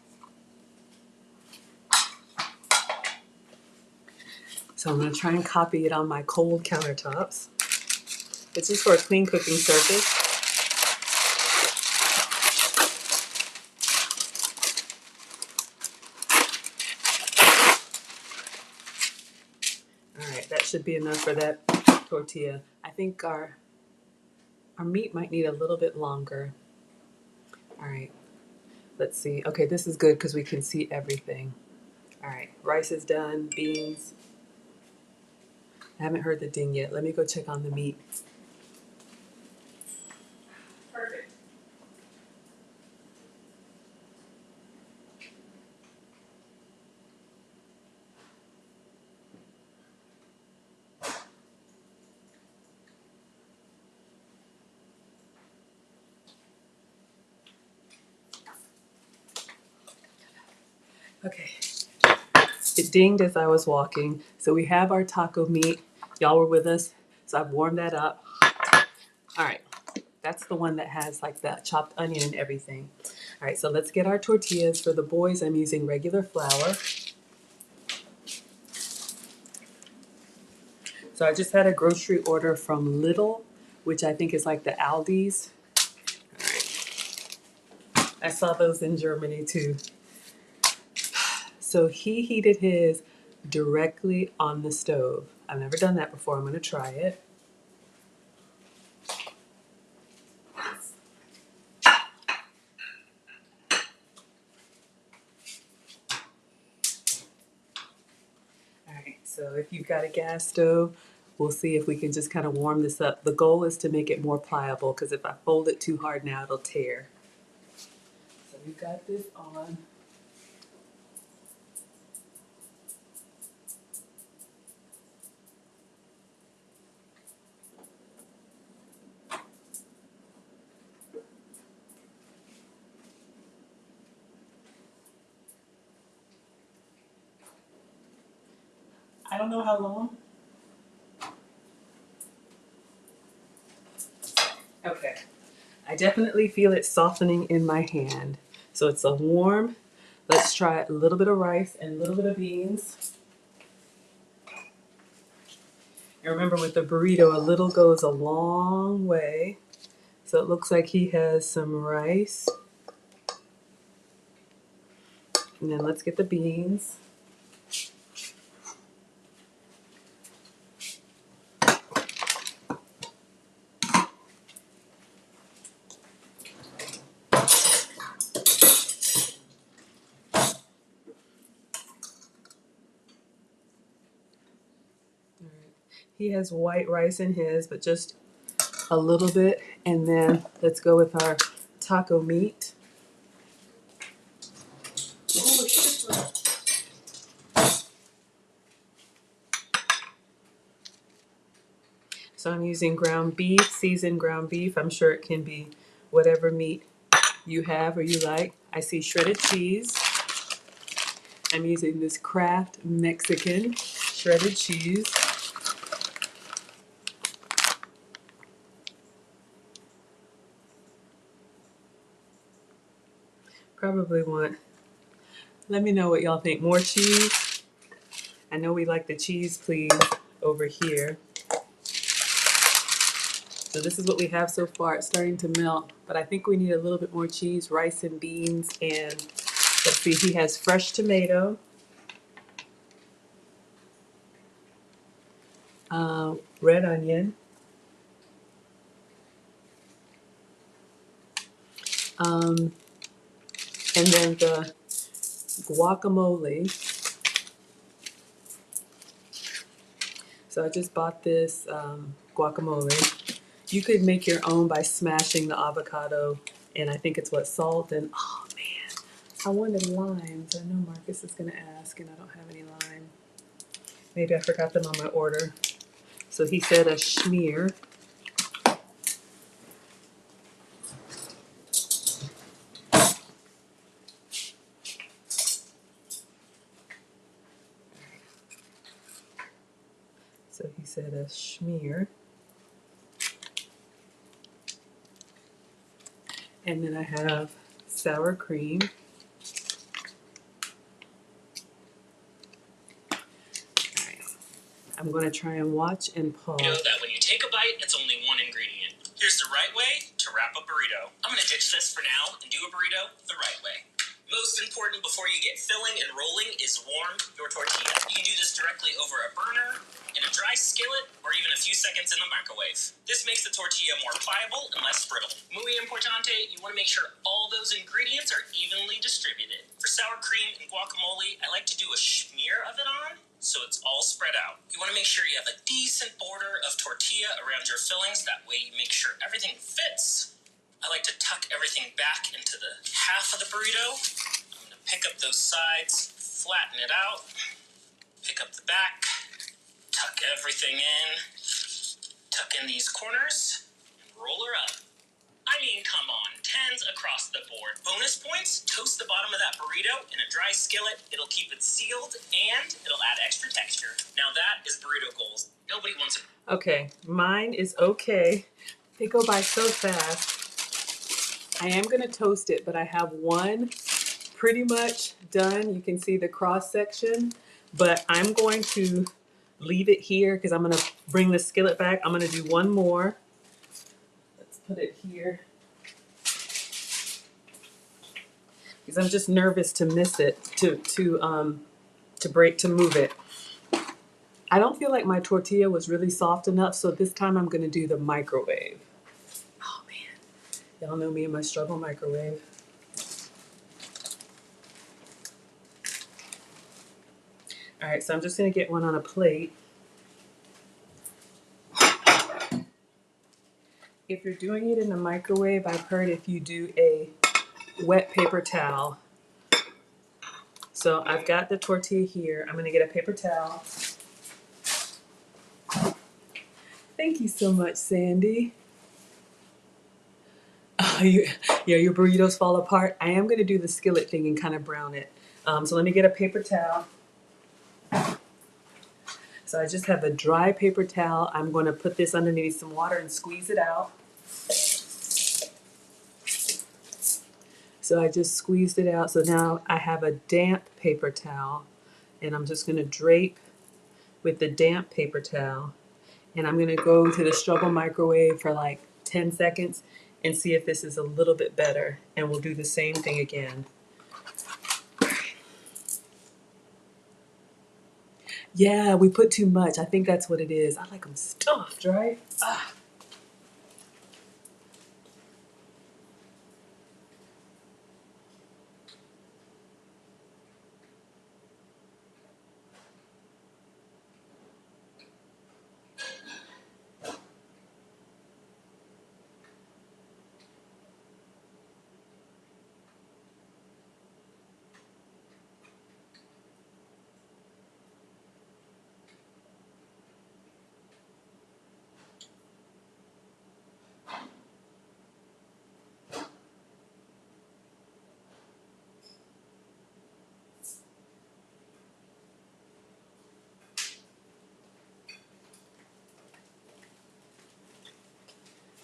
So I'm going to try and copy it on my cold countertops. It's just for a clean cooking surface. All right, that should be enough for that tortilla. I think our meat might need a little bit longer. All right, let's see. Okay, this is good because we can see everything. All right, rice is done, beans. I haven't heard the ding yet. Let me go check on the meat. Perfect. Okay. It dinged as I was walking. So we have our taco meat. Y'all were with us. So I've warmed that up. All right. That's the one that has like the chopped onion and everything. All right, so let's get our tortillas. For the boys, I'm using regular flour. So I just had a grocery order from Lidl, which I think is like the Aldi's. All right. I saw those in Germany too. So he heated his directly on the stove. I've never done that before. I'm going to try it. All right, so if you've got a gas stove, we'll see if we can just kind of warm this up. The goal is to make it more pliable because if I fold it too hard now, it'll tear. So we've got this on. I don't know how long. Okay. I definitely feel it softening in my hand. So it's a warm. Let's try a little bit of rice and a little bit of beans. And remember with the burrito, a little goes a long way. So it looks like he has some rice. And then let's get the beans. He has white rice in his, but just a little bit. And then let's go with our taco meat. So I'm using ground beef, seasoned ground beef. I'm sure it can be whatever meat you have or you like. I see shredded cheese. I'm using this Kraft Mexican shredded cheese. Probably want Let me know what y'all think. More cheese? I know we like the cheese, please, over here. So this is what we have so far. It's starting to melt, but I think we need a little bit more cheese, rice and beans, and let's see, he has fresh tomato, red onion, and then the guacamole. So I just bought this guacamole. You could make your own by smashing the avocado, and I think it's what, salt and, oh man, I wanted limes. I know Marcus is gonna ask, and I don't have any lime. Maybe I forgot them on my order. So he said a schmear. So he said a schmear. And then I have sour cream. I'm going to try and watch and pause. You know that when you take a bite, it's only one ingredient. Here's the right way to wrap a burrito. I'm going to ditch this for now and do a burrito the right way. Most important before you get filling and rolling is warm your tortilla. You can do this directly over a burner, in a dry skillet, or even a few seconds in the microwave. This makes the tortilla more pliable and less brittle. Muy importante, you want to make sure all those ingredients are evenly distributed. For sour cream and guacamole, I like to do a smear of it on, so it's all spread out. You want to make sure you have a decent border of tortilla around your fillings. That way you make sure everything fits. I like to tuck everything back into the half of the burrito. I'm going to pick up those sides, flatten it out, pick up the back, tuck everything in, tuck in these corners, and roll her up. I mean, come on, 10s across the board. Bonus points, toast the bottom of that burrito in a dry skillet. It'll keep it sealed, and it'll add extra texture. Now that is burrito goals. Nobody wants it. Okay, mine is okay. They go by so fast. I am going to toast it, but I have one pretty much done. You can see the cross section, but I'm going to leave it here because I'm going to bring the skillet back. I'm going to do one more. Let's put it here because I'm just nervous to miss it, to move it. I don't feel like my tortilla was really soft enough, so this time I'm going to do the microwave. Oh man, y'all know me and my struggle microwave. All right, so I'm just going to get one on a plate. If you're doing it in the microwave, I've heard if you do a wet paper towel. So I've got the tortilla here. I'm going to get a paper towel. Thank you so much, Sandy. Yeah, your burritos fall apart. I am going to do the skillet thing and kind of brown it. So let me get a paper towel. So I just have a dry paper towel. I'm going to put this underneath some water and squeeze it out. So I just squeezed it out. So now I have a damp paper towel, and I'm just going to drape with the damp paper towel. And I'm going to go to the struggle microwave for like 10 seconds and see if this is a little bit better. And we'll do the same thing again. Yeah, we put too much. I think that's what it is. I like them stuffed, right? Ah.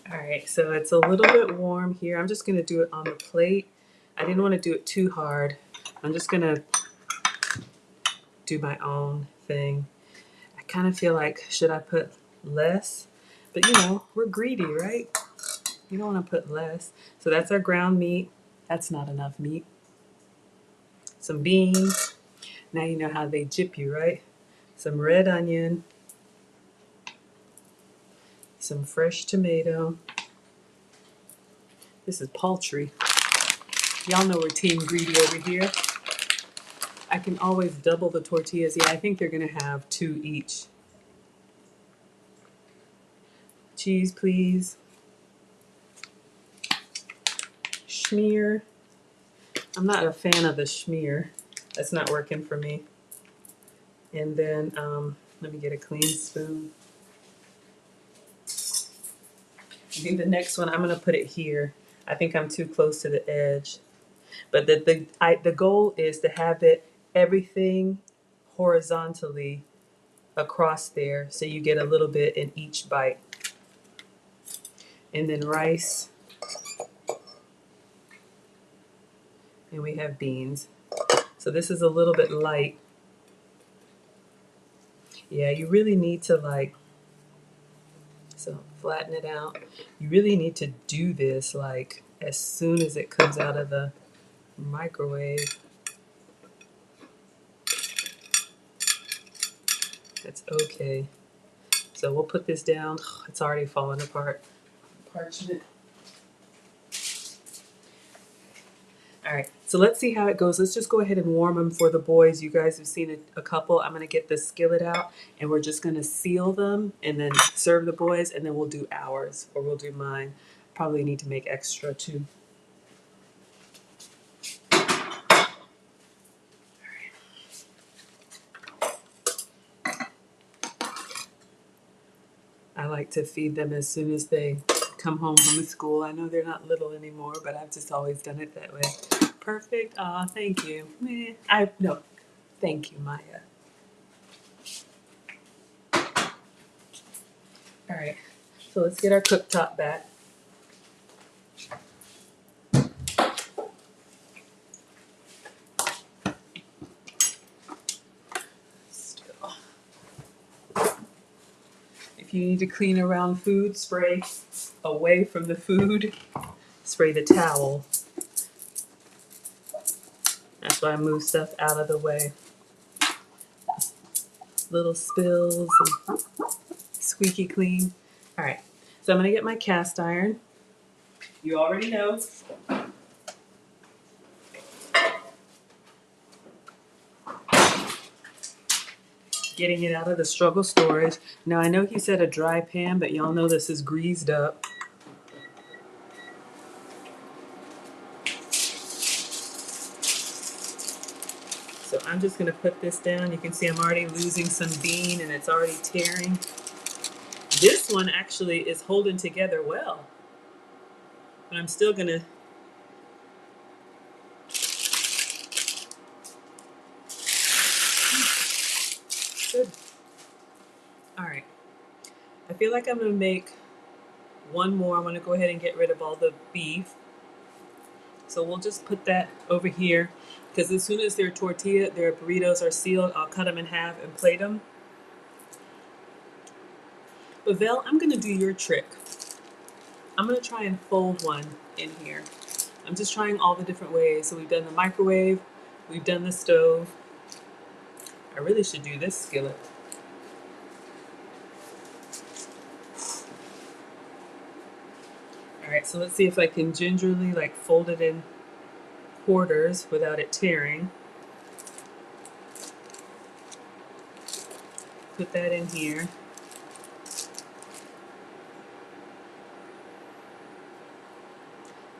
All right, so it's a little bit warm here. I'm just going to do it on the plate. I didn't want to do it too hard I'm just gonna do my own thing. I kind of feel like, should I put less? But you know, we're greedy, right? You don't want to put less. So that's our ground meat. That's not enough meat. Some beans. Now you know how they jip you, right? Some red onion. Some fresh tomato. This is poultry. Y'all know we're team greedy over here. I can always double the tortillas. Yeah, I think they're gonna have 2 each. Cheese, please. Schmear. I'm not a fan of the schmear. That's not working for me. And then let me get a clean spoon. I think the next one I'm gonna put it here. I think I'm too close to the edge. But the goal is to have it everything horizontally across there, so you get a little bit in each bite. And then rice, and we have beans. So this is a little bit light. Yeah, you really need to so flatten it out. You really need to do this like as soon as it comes out of the microwave. That's okay. So we'll put this down. It's already falling apart. Parchment. All right, so let's see how it goes. Let's just go ahead and warm them for the boys. You guys have seen a couple. I'm gonna get the skillet out and we're just gonna seal them and then serve the boys, and then we'll do ours, or we'll do mine. Probably need to make extra too. I like to feed them as soon as they come home from school. I know they're not little anymore, but I've just always done it that way. Perfect. Aw, thank you. No, thank you, Maya. All right, so let's get our cooktop back. Still. If you need to clean around food, spray away from the food. Spray the towel. That's why I move stuff out of the way. Little spills and squeaky clean. All right, so I'm gonna get my cast iron. You already know. Getting it out of the struggle storage. Now I know he said a dry pan, but y'all know this is greased up. So I'm just gonna put this down. You can see I'm already losing some bean and it's already tearing. This one actually is holding together well, but I'm still gonna. Good. All right. I feel like I'm gonna make one more. I'm gonna go ahead and get rid of all the beef. So we'll just put that over here, because as soon as their burritos are sealed, I'll cut them in half and plate them. But Vel, I'm gonna do your trick. I'm gonna try and fold one in here. I'm just trying all the different ways. So we've done the microwave, we've done the stove. I really should do this skillet. All right, so let's see if I can gingerly fold it in quarters without it tearing. Put that in here.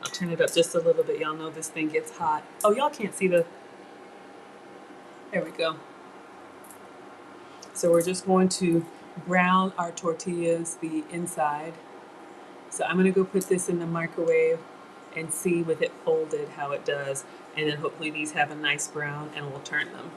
I'll turn it up just a little bit. Y'all know this thing gets hot. Oh, y'all can't see the, there we go. So we're just going to brown our tortillas, the inside. So I'm gonna go put this in the microwave and see with it folded how it does. And then hopefully these have a nice brown and we'll turn them.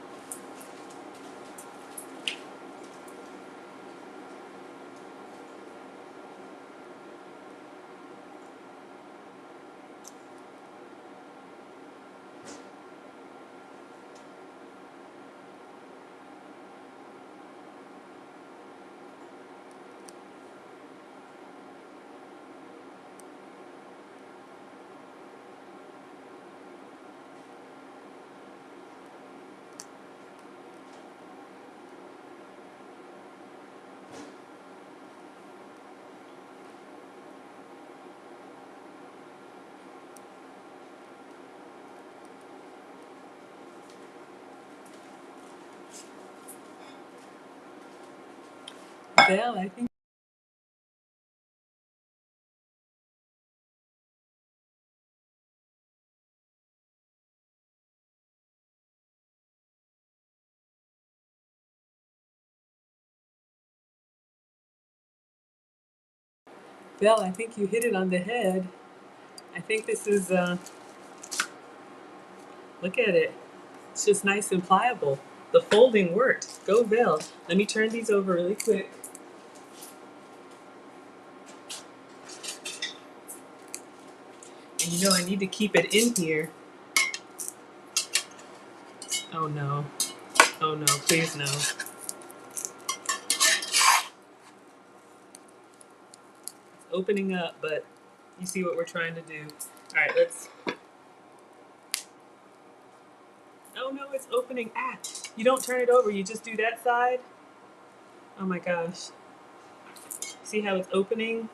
Belle, I think. Belle, I think you hit it on the head. I think this is, look at it. It's just nice and pliable. The folding worked. Go Belle. Let me turn these over really quick. And you know I need to keep it in here. Oh no. Oh no, please no. It's opening up, but you see what we're trying to do. Alright, let's. Oh no, it's opening. Ah! You don't turn it over, you just do that side. Oh my gosh. See how it's opening?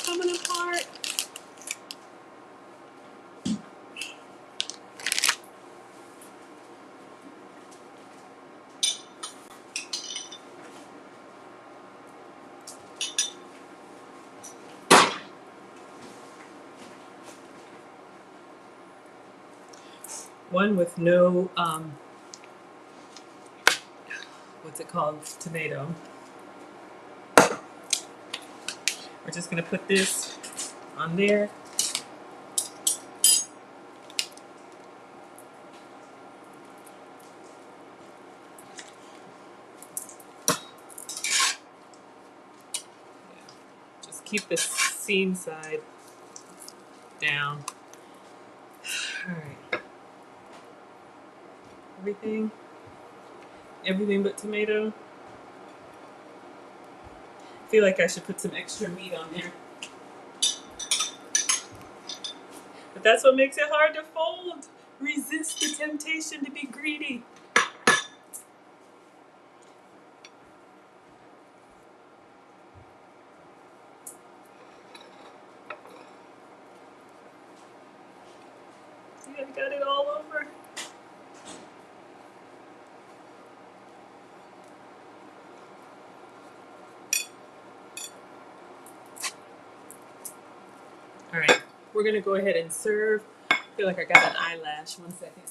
Coming apart. One with no, what's it called? Tomato. We're just gonna put this on there. Just keep the seam side down. Alright. Everything but tomato. I feel like I should put some extra meat on there. But that's what makes it hard to fold. Resist the temptation to be greedy. See, I've got it all over. Alright, we're gonna go ahead and serve. I feel like I got an eyelash. 1 second.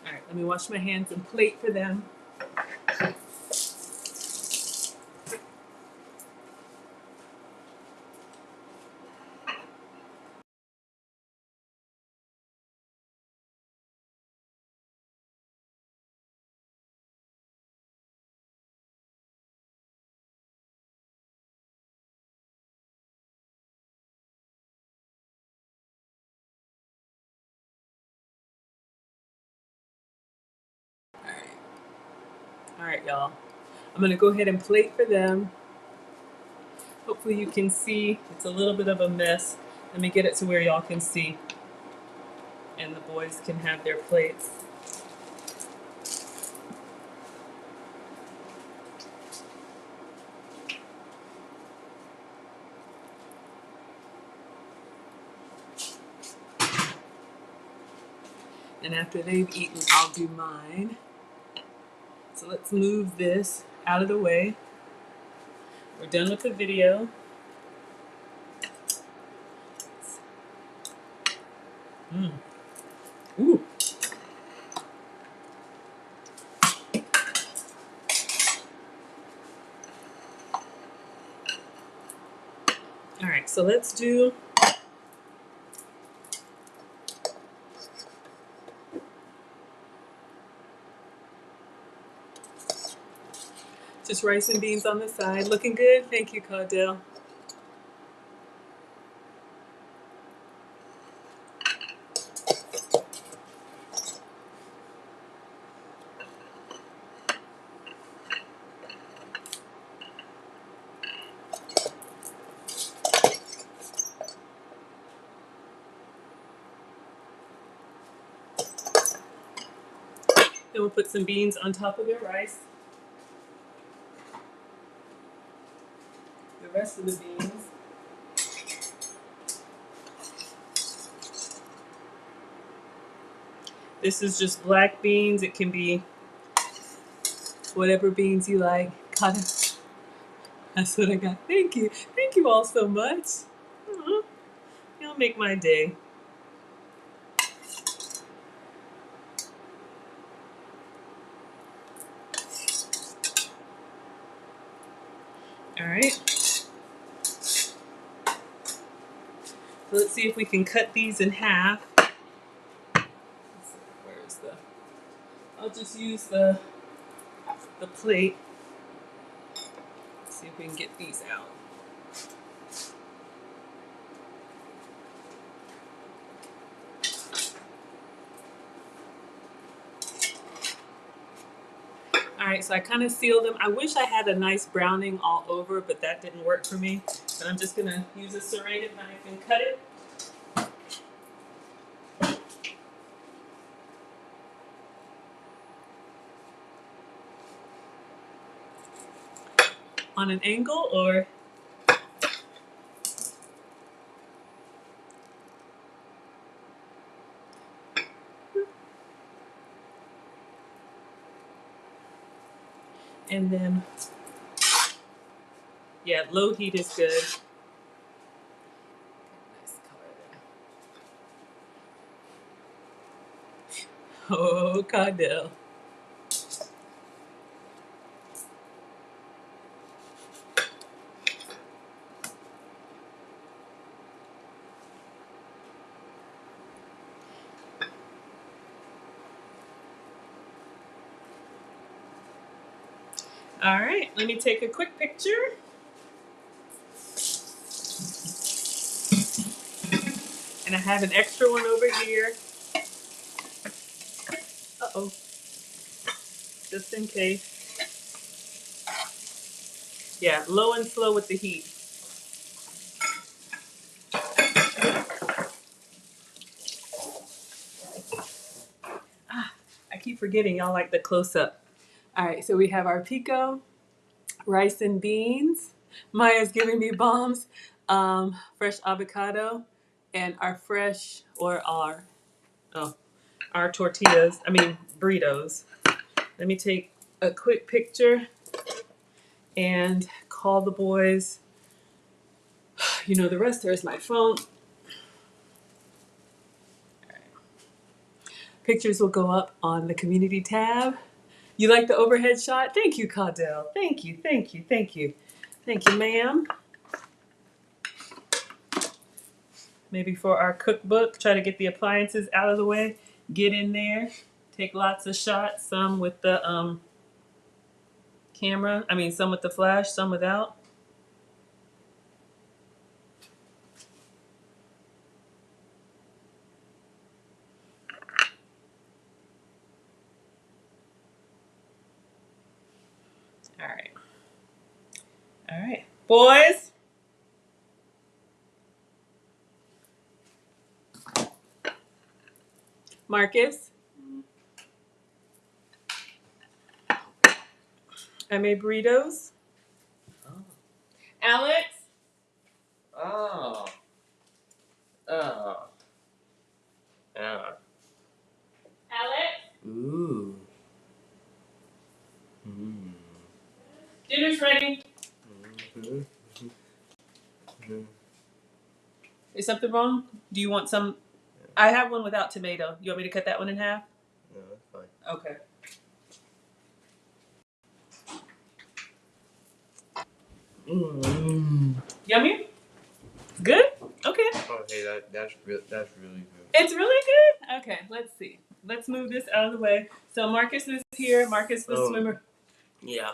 Alright, let me wash my hands and plate for them. Alright, y'all. I'm gonna go ahead and plate for them. Hopefully you can see. It's a little bit of a mess. Let me get it to where y'all can see. And the boys can have their plates. And after they've eaten, I'll do mine. So let's move this out of the way. We're done with the video. Ooh. All right, so let's do just rice and beans on the side. Looking good. Thank you, Caudell. Then we'll put some beans on top of their rice. The rest of the beans. This is just black beans. It can be whatever beans you like. That's what I got. Thank you. Thank you all so much. You'll make my day. All right. So let's see if we can cut these in half. Where is the? I'll just use the plate. Let's see if we can get these out. All right, so I kind of sealed them. I wish I had a nice browning all over, but that didn't work for me. But I'm just gonna use a serrated knife and cut it. On an angle or? And then, yeah, low heat is good. Nice color there. Oh, Cardell. All right, let me take a quick picture. And I have an extra one over here. Uh-oh. Just in case. Yeah, low and slow with the heat. I keep forgetting y'all like the close-up. All right, so we have our pico, rice and beans. Maya's giving me bombs. Fresh avocado, and our fresh, or our tortillas, burritos. Let me take a quick picture and call the boys. You know the rest, there's my phone. Pictures will go up on the community tab. You like the overhead shot? Thank you, Caudell. Thank you, thank you, thank you. Thank you, ma'am. Maybe for our cookbook, try to get the appliances out of the way. Get in there, take lots of shots, some with the camera. Some with the flash, some without. All right. All right. Boys. Marcus. I made burritos. Oh. Alex. Oh. Oh. Oh. Alex. Ooh. Mm. Dinner's ready. Mm-hmm. Mm-hmm. Is something wrong? Do you want some? I have one without tomato. You want me to cut that one in half? No, that's fine. Okay. Mm. Yummy? Good? Okay. Oh, hey, that's really good. It's really good? Okay, let's see. Let's move this out of the way. So Marcus is here. Marcus the swimmer. Yeah.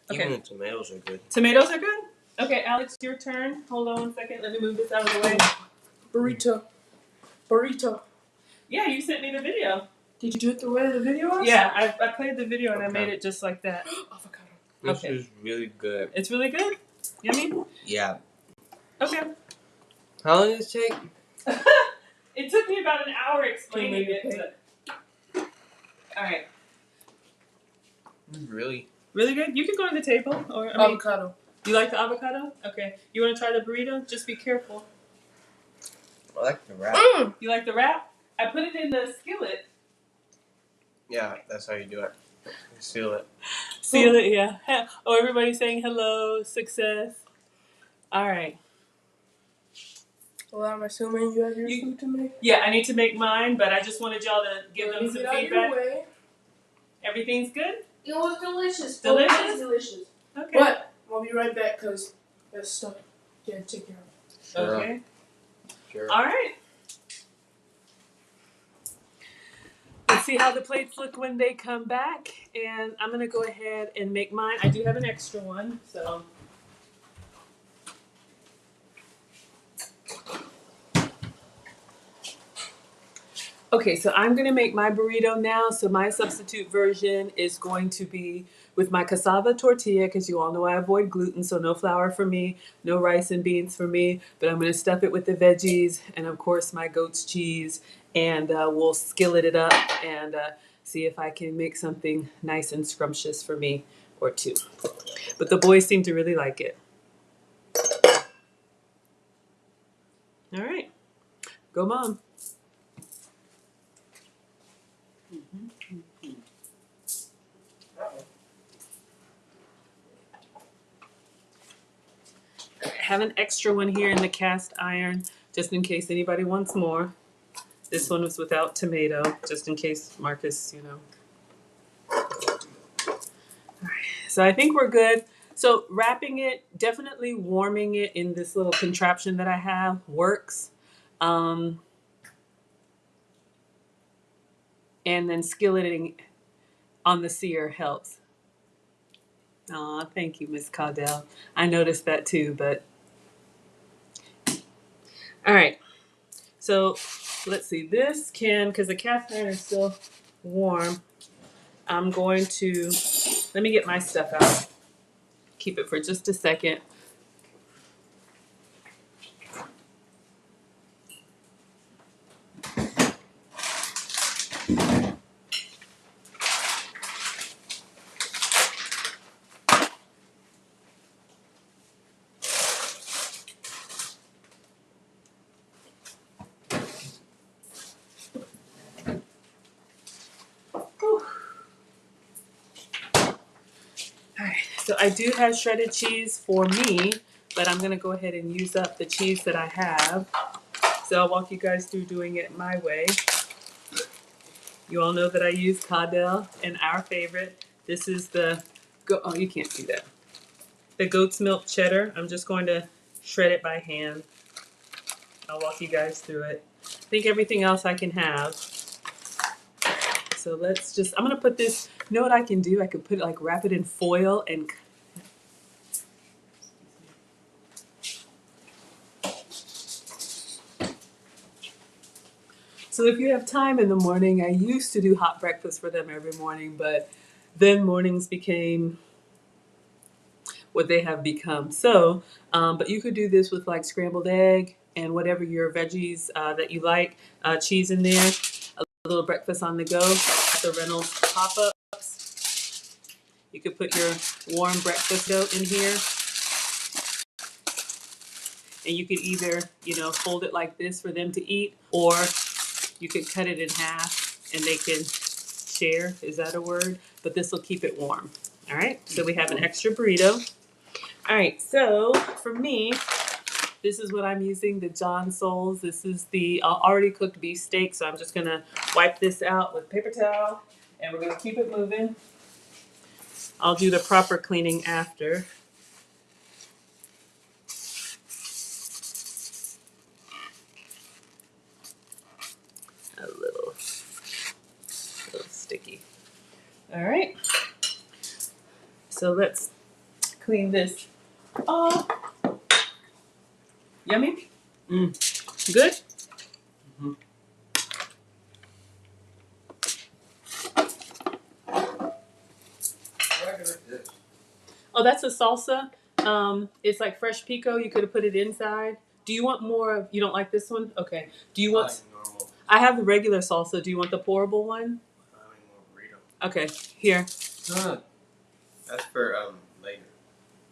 Okay. Even the tomatoes are good. Tomatoes are good? Okay, Alex, your turn. Hold on 1 second. Let me move this out of the way. Burrito. Yeah, you sent me the video. Did you do it the way the video was? Yeah, I played the video and I Okay. made it just like that. Avocado. This Okay. is really good. It's really good? Yummy? Yeah. Okay. How long does it take? It took me about an hour explaining Can you it. All right. Really? Really good? You can go on the table. Or Avocado. You like the avocado? Okay. You want to try the burrito? Just be careful. I like the wrap. You like the wrap? I put it in the skillet. Yeah, that's how you do it. You seal it. Seal it, yeah. Oh, everybody's saying hello, success. All right. Well, I'm assuming you have your food to make. Yeah, I need to make mine, but I just wanted y'all to give them some feedback. Way. Everything's good? It was delicious. Delicious? Oh, it is delicious. Okay. But I'll be right back because there's stuff. Yeah, take care of it. Sure. Okay. Sure. All right. Let's see how the plates look when they come back. And I'm going to go ahead and make mine. I do have an extra one, so. Okay, so I'm going to make my burrito now. So my substitute version is going to be with my cassava tortilla, because you all know I avoid gluten, so no flour for me, no rice and beans for me. But I'm going to stuff it with the veggies and, of course, my goat's cheese. And we'll skillet it up and see if I can make something nice and scrumptious for me or two. But the boys seem to really like it. All right. Go, Mom. I have an extra one here in the cast iron, just in case anybody wants more. This one was without tomato, just in case Marcus, So I think we're good. So wrapping it, definitely warming it in this little contraption that I have works. And then skilleting on the sear helps. Aw, thank you, Miss Caudell. I noticed that too, but. All right. So let's see. This can, because the cast iron is still warm, I'm going to, let me get my stuff out. Keep it for just a second. So I do have shredded cheese for me, but I'm gonna go ahead and use up the cheese that I have. So I'll walk you guys through doing it my way. You all know that I use Caudell and our favorite. This is the, oh, you can't see that. The goat's milk cheddar. I'm just going to shred it by hand. I'll walk you guys through it. I think everything else I can have. So let's just, I'm gonna put this, you know what I can do? I could put it, like, wrap it in foil and so if you have time in the morning, I used to do hot breakfast for them every morning, but then mornings became what they have become. So, but you could do this with like scrambled egg and whatever your veggies that you like, cheese in there, a little breakfast on the go, the Reynolds pop-ups. You could put your warm breakfast dough in here. And you could either, fold it like this for them to eat, or you could cut it in half and they can share. Is that a word? But this will keep it warm. All right, so we have an extra burrito. All right, so for me, this is what I'm using, the John Souls. This is the already cooked beef steak, so I'm just gonna wipe this out with paper towel and we're gonna keep it moving. I'll do the proper cleaning after. A little sticky. All right. So let's clean this off. Yummy? Good? Mm-hmm. Oh, that's a salsa. It's like fresh pico. You could have put it inside. Do you want more of, you don't like this one? Okay. Do you want, normal. I have the regular salsa. Do you want the pourable one? I want burrito. Okay, here. No, That's for later.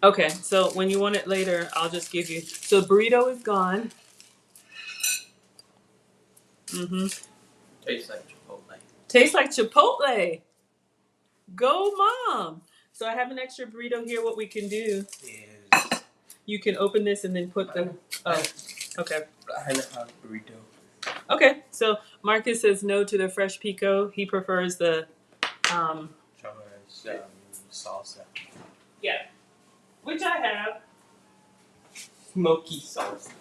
Okay, so when you want it later, I'll just give you. So burrito is gone. Mm-hmm. Tastes like Chipotle. Tastes like Chipotle. Go, Mom. So I have an extra burrito here. What we can do Is you can open this and then put the. Oh, okay. I don't have burrito. Okay, so Marcus says no to the fresh pico. He prefers the. Salsa. Yeah, which I have. Smoky salsa.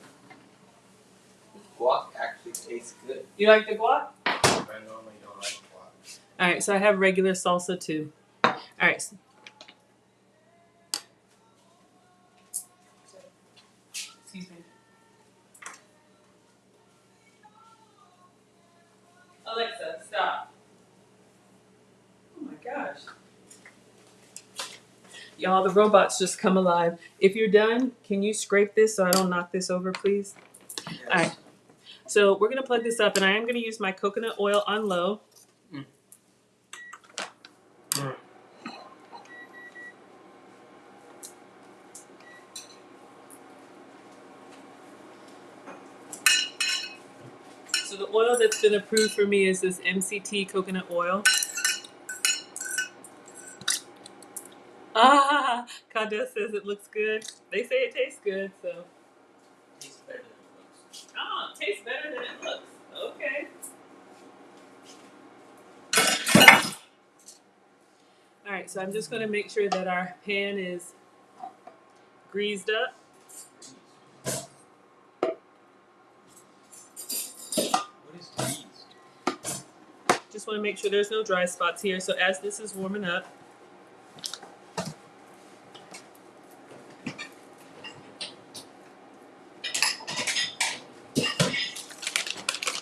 Guac actually tastes good. You like the guac? I normally don't like guac. All right, so I have regular salsa too. All right. Excuse me. Alexa, stop. Oh my gosh. Y'all, the robots just come alive. If you're done, can you scrape this so I don't knock this over, please? Yes. All right. So we're going to plug this up, and I am going to use my coconut oil on low. So the oil that's been approved for me is this MCT coconut oil. Ah, Cadell says it looks good. They say it tastes good, so. Tastes better than it looks. Ah, tastes better than it looks. Okay. All right, so I'm just going to make sure that our pan is greased up. What is greased? Just want to make sure there's no dry spots here. So as this is warming up,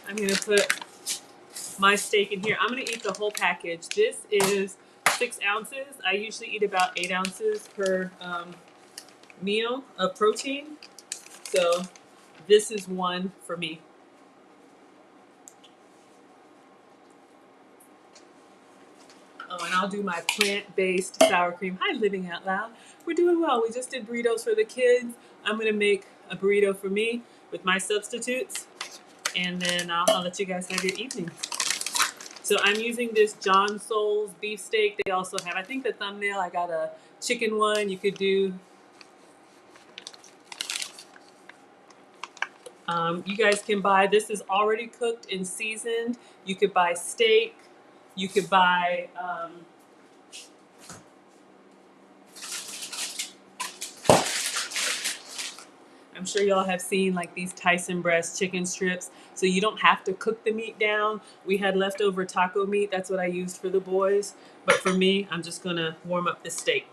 I'm going to put my steak in here. I'm going to eat the whole package. This is 6 ounces. I usually eat about 8 ounces per meal of protein. So this is one for me. Oh, and I'll do my plant-based sour cream. Hi, Living Out Loud. We're doing well. We just did burritos for the kids. I'm going to make a burrito for me with my substitutes. And then I'll let you guys have your evening. So I'm using this John Souls beefsteak. They also have, I think the thumbnail, I got a chicken one. You could do, you guys can buy, this is already cooked and seasoned. You could buy steak. You could buy, I'm sure y'all have seen like these Tyson breast chicken strips. So you don't have to cook the meat down. We had leftover taco meat. That's what I used for the boys. But for me, I'm just going to warm up the steak.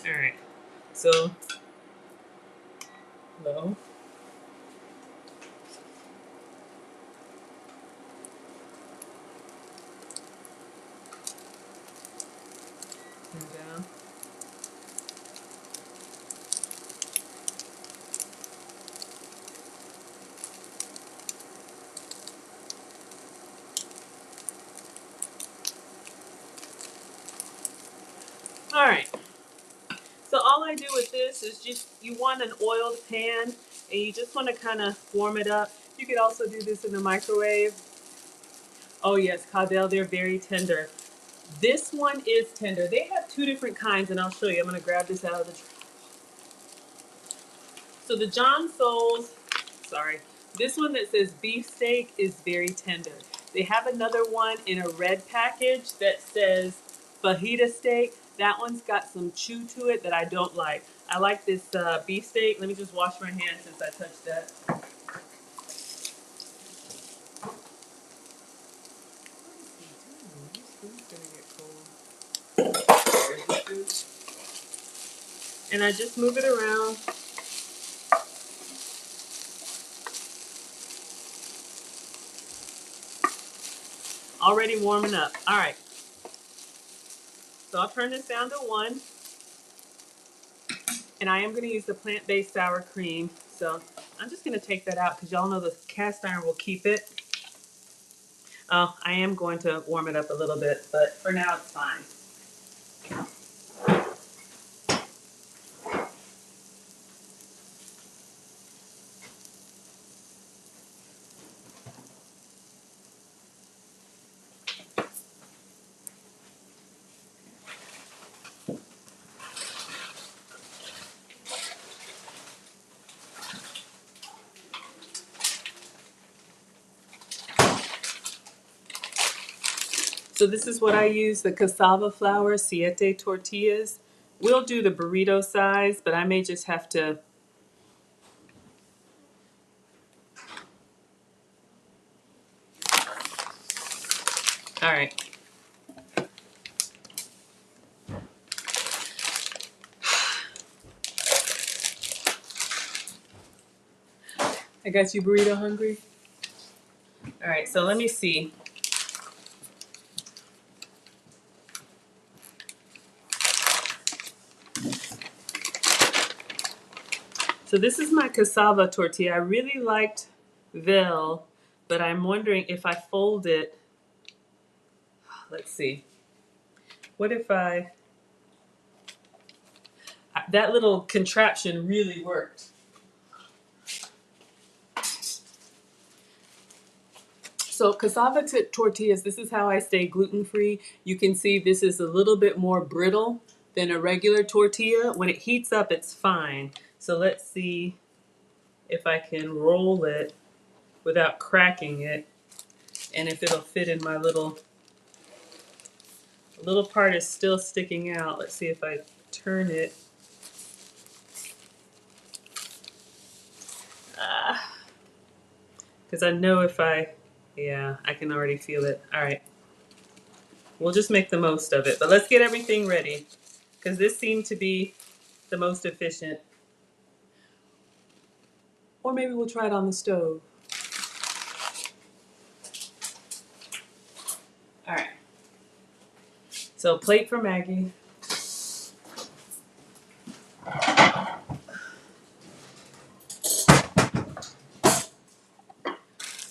All right. So, low. And down. All right. So all I do with this is just, you want an oiled pan and you just want to kind of warm it up. You could also do this in the microwave. Oh yes, Cadell, they're very tender. This one is tender. They have 2 different kinds and I'll show you. I'm going to grab this out of the tray. So the John Souls, sorry, this one that says beefsteak is very tender. They have another one in a red package that says fajita steak. That one's got some chew to it that I don't like. I like this beefsteak. Let me just wash my hands since I touched that. And I just move it around. Already warming up. All right. So I'll turn this down to 1. And I am going to use the plant-based sour cream. So I'm just going to take that out because y'all know the cast iron will keep it. I am going to warm it up a little bit, but for now it's fine. So this is what I use, the cassava flour, 7 tortillas. We'll do the burrito size, but I may just have to. All right. I got you burrito hungry. All right, so let me see. So this is my cassava tortilla. I really liked Vel, but I'm wondering if I fold it. Let's see. What if that little contraption really worked. So cassava tortillas, this is how I stay gluten-free. You can see this is a little bit more brittle than a regular tortilla. When it heats up, it's fine. So let's see if I can roll it without cracking it and if it'll fit in my little part is still sticking out. Let's see if I turn it. Because I know if yeah, I can already feel it. All right. We'll just make the most of it. But let's get everything ready because this seemed to be the most efficient. Or maybe we'll try it on the stove. All right. So plate for Maggie.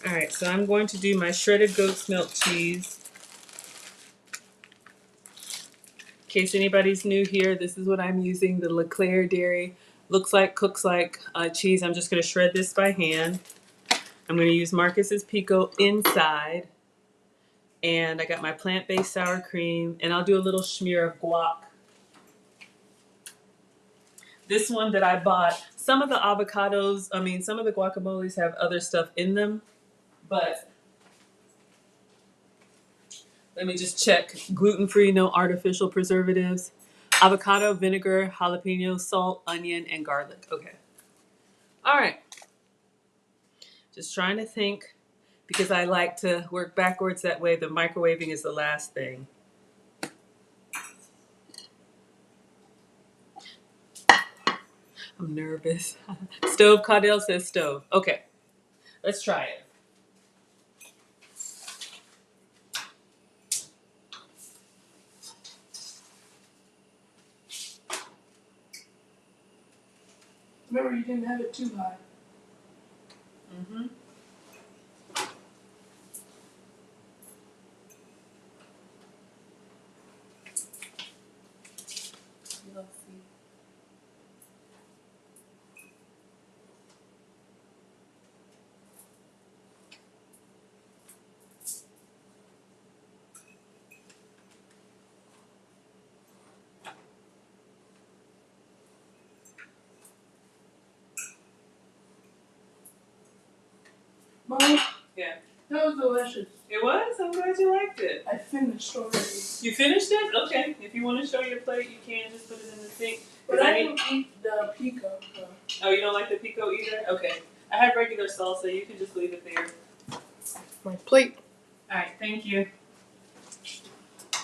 All right, so I'm going to do my shredded goat's milk cheese. In case anybody's new here, this is what I'm using, the Leclerc Dairy. Looks like, cooks like cheese. I'm just going to shred this by hand. I'm going to use Marcus's Pico inside. And I got my plant-based sour cream. And I'll do a little smear of guac. This one that I bought, some of the avocados, some of the guacamoles have other stuff in them. But let me just check. Gluten-free, no artificial preservatives. Avocado, vinegar, jalapeno, salt, onion, and garlic. Okay. All right. Just trying to think because I like to work backwards that way. The microwaving is the last thing. I'm nervous. Stove, Caudell says stove. Okay. Let's try it. Remember, you didn't have it too high. Mm-hmm. Let's see. Mom, Yeah. that was delicious. It was? I'm glad you liked it. I finished already. You finished it? Okay. If you want to show your plate, you can. Just put it in the sink. But I don't eat the pico. So. Oh, you don't like the pico either? Okay. I have regular salsa. You can just leave it there. My plate. All right. Thank you.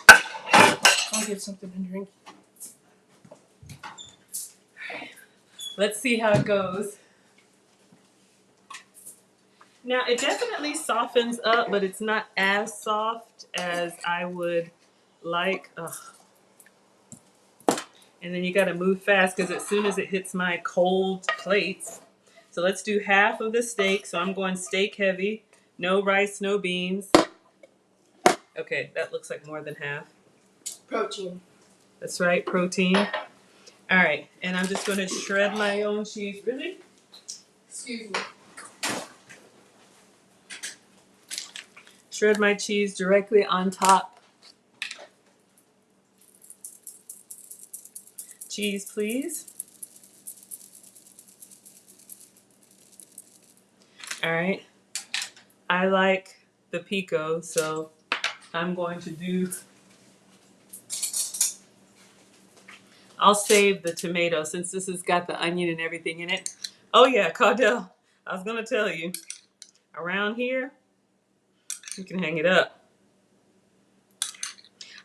I'll get something to drink. Let's see how it goes. Now, it definitely softens up, but it's not as soft as I would like. Ugh. And then you got to move fast because as soon as it hits my cold plates. So let's do half of the steak. So I'm going steak heavy. No rice, no beans. Okay, that looks like more than half. Protein. That's right, protein. All right, and I'm just going to shred my own cheese. Really? Excuse me. Shred my cheese directly on top. Cheese, please. All right. I like the pico, so I'm going to do. I'll save the tomato since this has got the onion and everything in it. Oh yeah, Caudell, I was gonna tell you, around here, you can hang it up.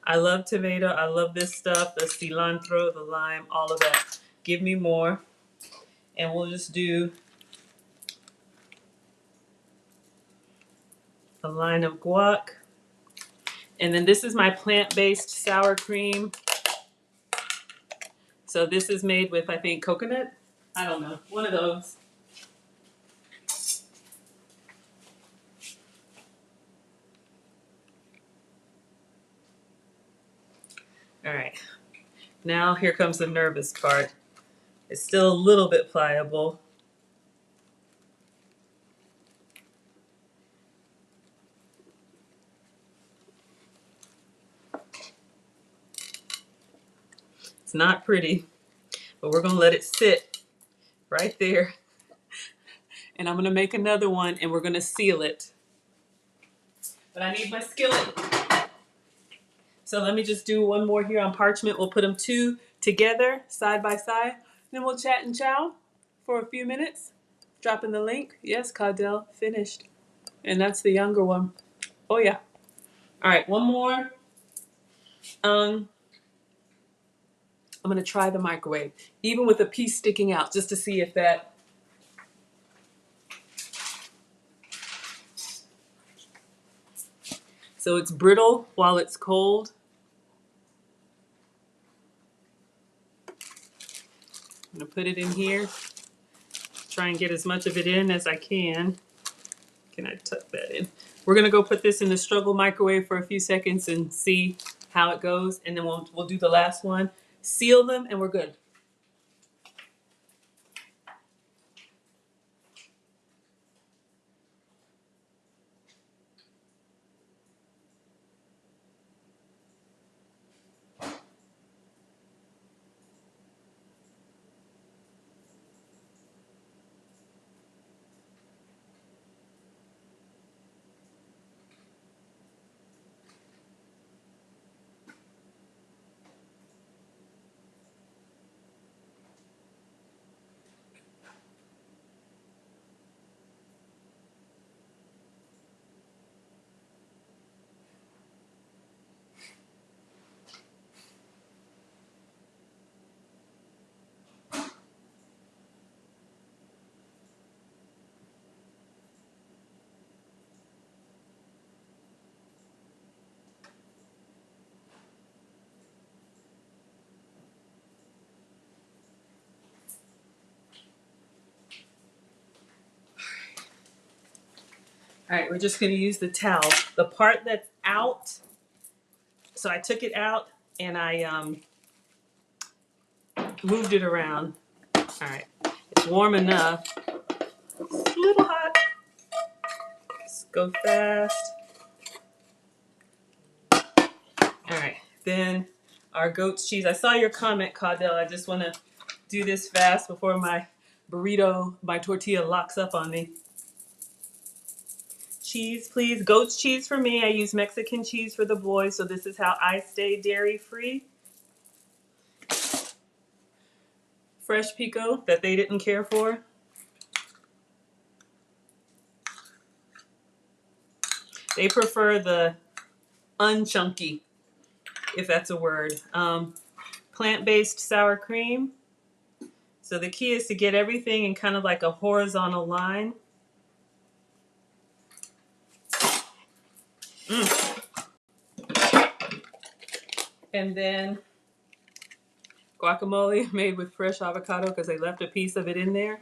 I love tomato, I love this stuff, the cilantro, the lime, all of that. Give me more. And we'll just do a line of guac. And then this is my plant-based sour cream. So this is made with, I think, coconut. I don't know, one of those. All right, now here comes the nervous part. It's still a little bit pliable. It's not pretty, but we're gonna let it sit right there. And I'm gonna make another one and we're gonna seal it. But I need my skillet. So let me just do one more here on parchment. We'll put them two together, side by side. Then we'll chat and chow for a few minutes. Dropping the link. Yes, Caudell, finished. And that's the younger one. Oh yeah. All right, one more. I'm gonna try the microwave, even with a piece sticking out, just to see if that. So it's brittle while it's cold. I'm gonna put it in here. Try and get as much of it in as I can. Can I tuck that in? We're gonna go put this in the struggle microwave for a few seconds and see how it goes, and then we'll do the last one. Seal them, and we're good. All right, we're just gonna use the towel. The part that's out, so I took it out and I moved it around. All right, it's warm enough. It's a little hot. Let's go fast. All right, then our goat's cheese. I saw your comment, Caudell. I just want to do this fast before my burrito, my tortilla locks up on me. Cheese, please. Goat's cheese for me. I use Mexican cheese for the boys, so this is how I stay dairy free. Fresh pico that they didn't care for. They prefer the unchunky, if that's a word. Plant-based sour cream. So the key is to get everything in kind of like a horizontal line. And then guacamole made with fresh avocado because they left a piece of it in there.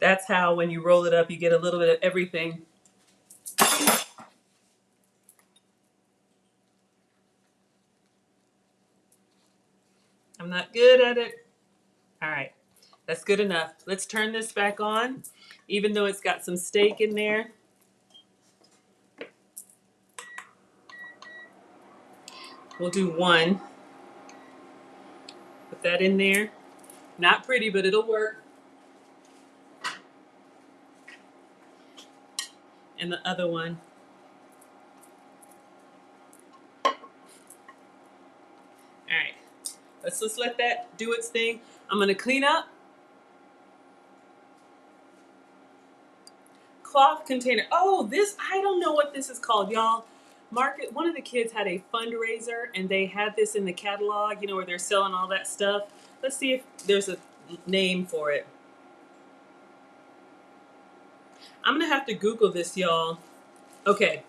That's how when you roll it up, you get a little bit of everything. I'm not good at it. All right, that's good enough. Let's turn this back on, even though it's got some steak in there. We'll do one. Put that in there. Not pretty, but it'll work. And the other one. All right, let's just let that do its thing. I'm gonna clean up. Cloth container. Oh, this, I don't know what this is called, y'all. Market, one of the kids had a fundraiser and they had this in the catalog, you know, where they're selling all that stuff. Let's see if there's a name for it. I'm gonna have to Google this, y'all. Okay,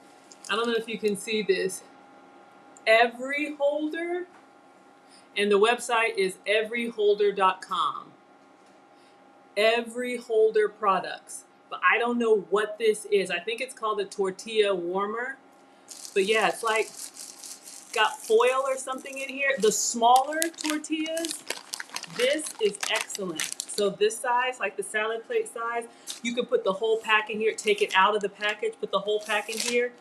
I don't know if you can see this. Every Holder, and the website is everyholder.com. Every Holder products. But I don't know what this is. I think it's called a tortilla warmer. But yeah, it's like got foil or something in here. The smaller tortillas, this is excellent. So this size, like the salad plate size, you could put the whole pack in here, take it out of the package, put the whole pack in here,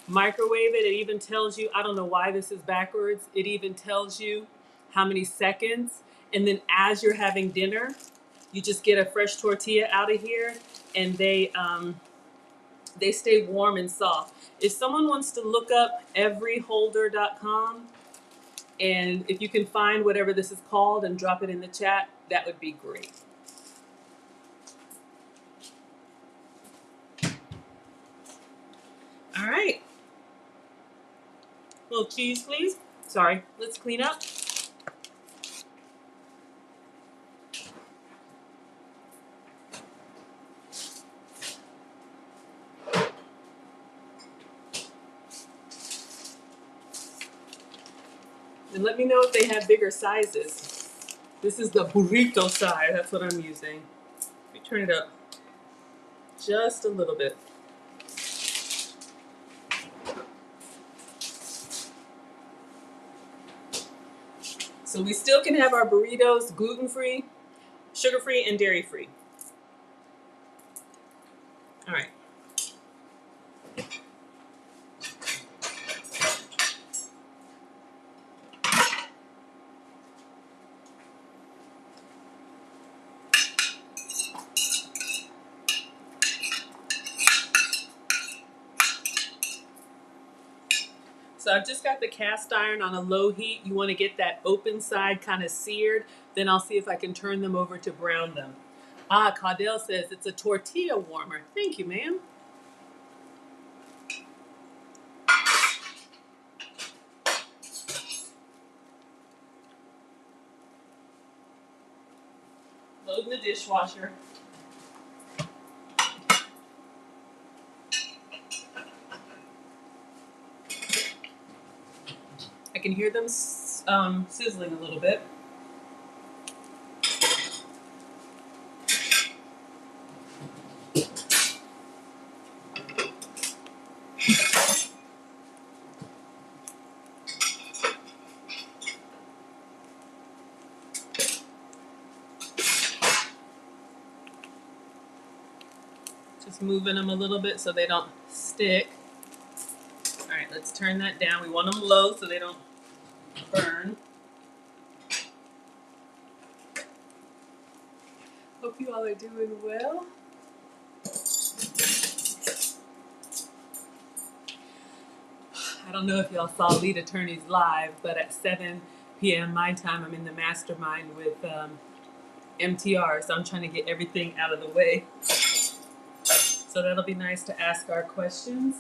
microwave it. It even tells you, I don't know why this is backwards. It even tells you how many seconds. And then as you're having dinner, you just get a fresh tortilla out of here and they stay warm and soft. If someone wants to look up everyholder.com, and if you can find whatever this is called and drop it in the chat, that would be great. All right. A little cheese, please. Sorry. Let's clean up. And let me know if they have bigger sizes. This is the burrito size. That's what I'm using. Let me turn it up just a little bit. So we still can have our burritos gluten-free, sugar-free, and dairy-free. All right. So I've just got the cast iron on a low heat. You want to get that open side kind of seared. Then I'll see if I can turn them over to brown them. Ah, Caudell says it's a tortilla warmer. Thank you, ma'am. Loading the dishwasher. I can hear them sizzling a little bit. Just moving them a little bit so they don't stick. All right, let's turn that down. We want them low so they don't burn. Hope you all are doing well. I don't know if y'all saw Lead Attorneys Live, but at 7 p.m. my time, I'm in the mastermind with MTR, so I'm trying to get everything out of the way. So that'll be nice to ask our questions.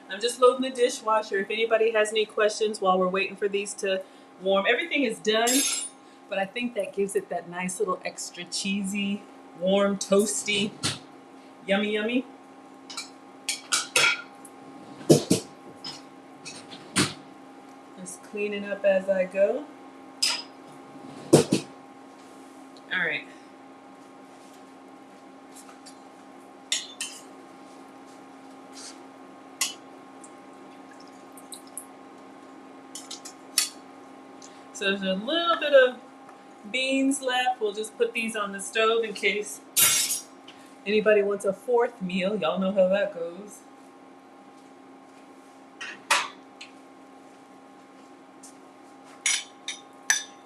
I'm just loading the dishwasher. If anybody has any questions while we're waiting for these to warm. Everything is done, but I think that gives it that nice little extra cheesy warm, toasty, yummy, yummy. Just cleaning up as I go. All right. So there's a little bit of beans left. We'll just put these on the stove in case anybody wants a fourth meal. Y'all know how that goes.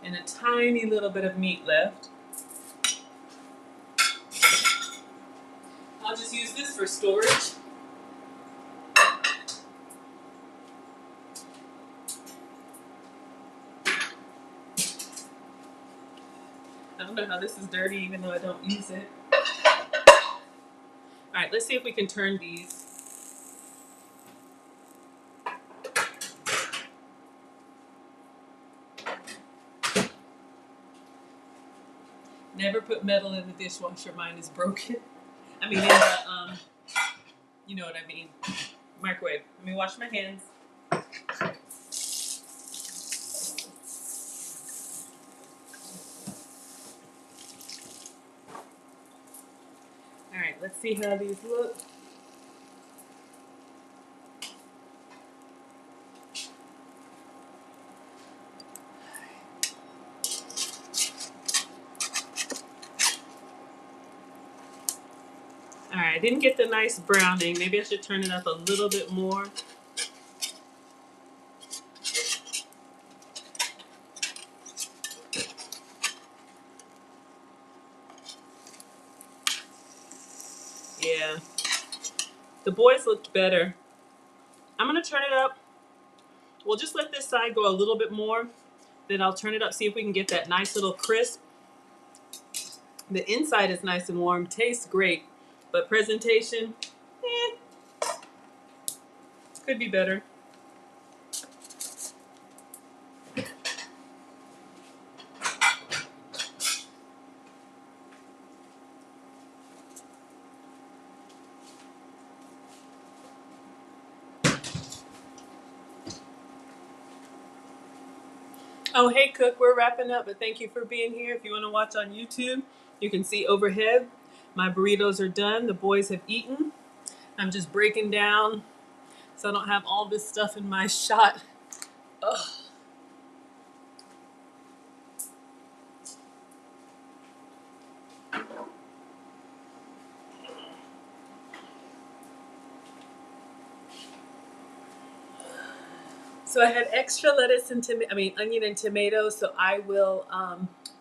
And a tiny little bit of meat left. I'll just use this for storage. I don't know how this is dirty even though I don't use it. All right, let's see if we can turn these. Never put metal in the dishwasher. Mine is broken. I mean, in the, you know what I mean. Microwave. Let me wash my hands. All right, let's see how these look. All right, I didn't get the nice browning. Maybe I should turn it up a little bit more. Yeah, the boys looked better. I'm gonna turn it up. We'll just let this side go a little bit more. Then I'll turn it up, see if we can get that nice little crisp. The inside is nice and warm, tastes great, but presentation, could be better. Oh, hey, Cook, we're wrapping up, but thank you for being here. If you want to watch on YouTube, you can see overhead. My burritos are done. The boys have eaten. I'm just breaking down so I don't have all this stuff in my shot. Ugh. So I had extra lettuce and onion and tomatoes, so I will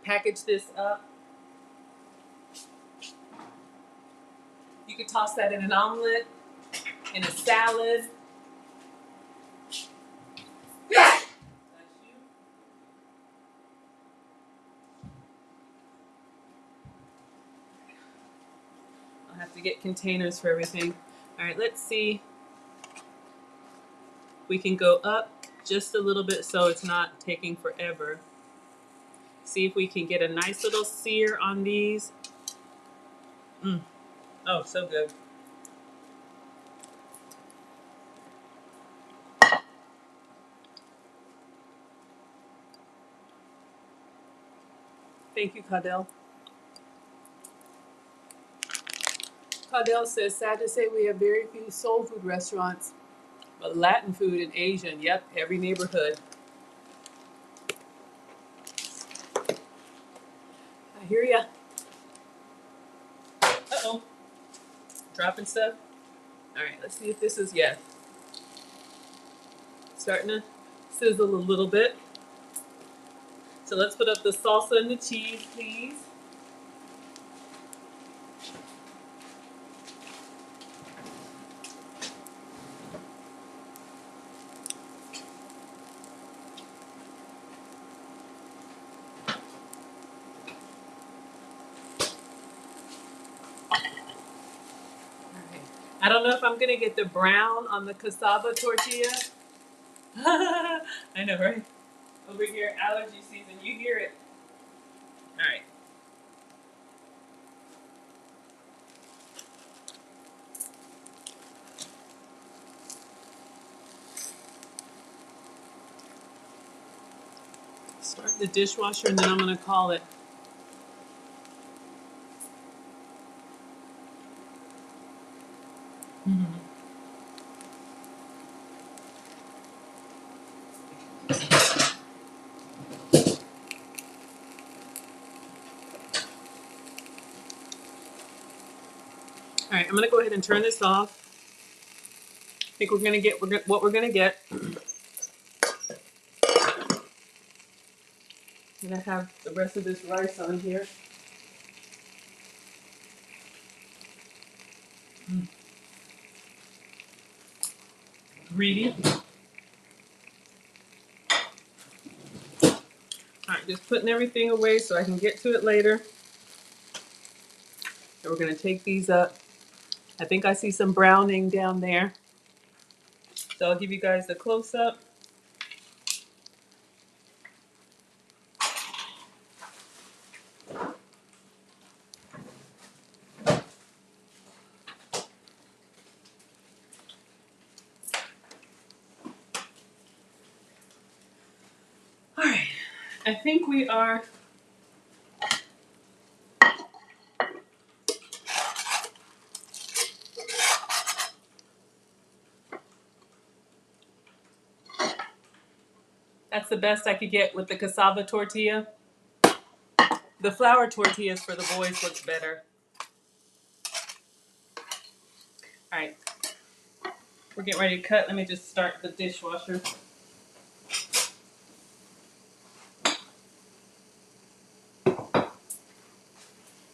package this up. You could toss that in an omelet, in a salad. I'll have to get containers for everything. All right, let's see. We can go up just a little bit so it's not taking forever. See if we can get a nice little sear on these. Oh, so good. Thank you, Caudell. Caudell says, sad to say we have very few soul food restaurants, but Latin food and Asian, yep, every neighborhood. I hear ya. Uh-oh. Dropping stuff. All right, let's see if this is, yeah, starting to sizzle a little bit. So let's put up the salsa and the cheese, please. I don't know if I'm gonna get the brown on the cassava tortilla. I know, right? Over here, allergy season, you hear it. All right. Start the dishwasher and then I'm gonna call it. All right, I'm gonna go ahead and turn this off. I think we're gonna get what we're gonna get. I'm gonna have the rest of this rice on here. Greedy. All right, just putting everything away so I can get to it later. And we're gonna take these up. I think I see some browning down there. So I'll give you guys the close up. All right, I think we are. That's the best I could get with the cassava tortilla. The flour tortillas for the boys looks better. All right, we're getting ready to cut. Let me just start the dishwasher.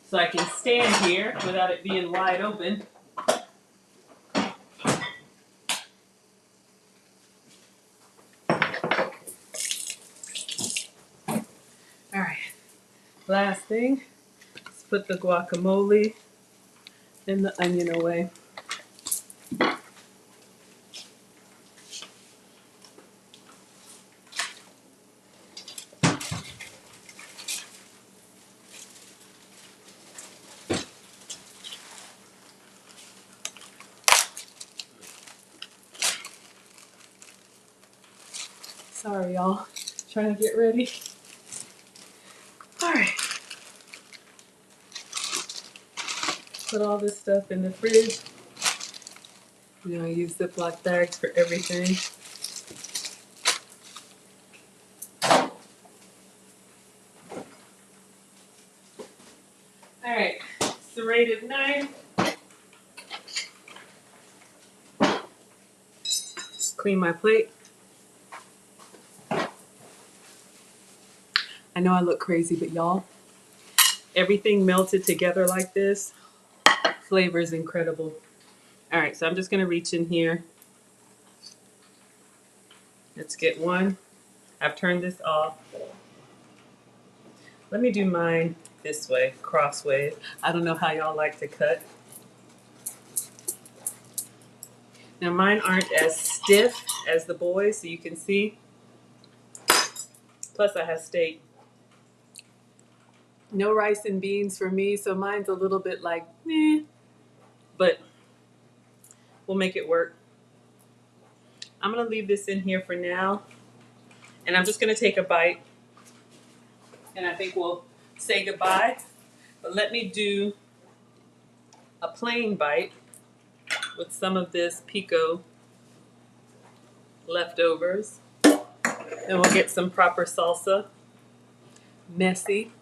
So I can stand here without it being wide open. All right, last thing, let's put the guacamole and the onion away. Sorry, y'all. Trying to get ready. All right. Put all this stuff in the fridge. You know, I use Ziploc bags for everything. All right, serrated knife. Clean my plate. I know I look crazy, but y'all, everything melted together like this. Flavor is incredible. All right, so I'm just gonna reach in here. Let's get one. I've turned this off. Let me do mine this way, crossways. I don't know how y'all like to cut. Now mine aren't as stiff as the boys, so you can see. Plus I have steak. No rice and beans for me, so mine's a little bit like, meh, but we'll make it work. I'm gonna leave this in here for now, and I'm just gonna take a bite, and I think we'll say goodbye. But let me do a plain bite with some of this pico leftovers. Then we'll get some proper salsa. Messy.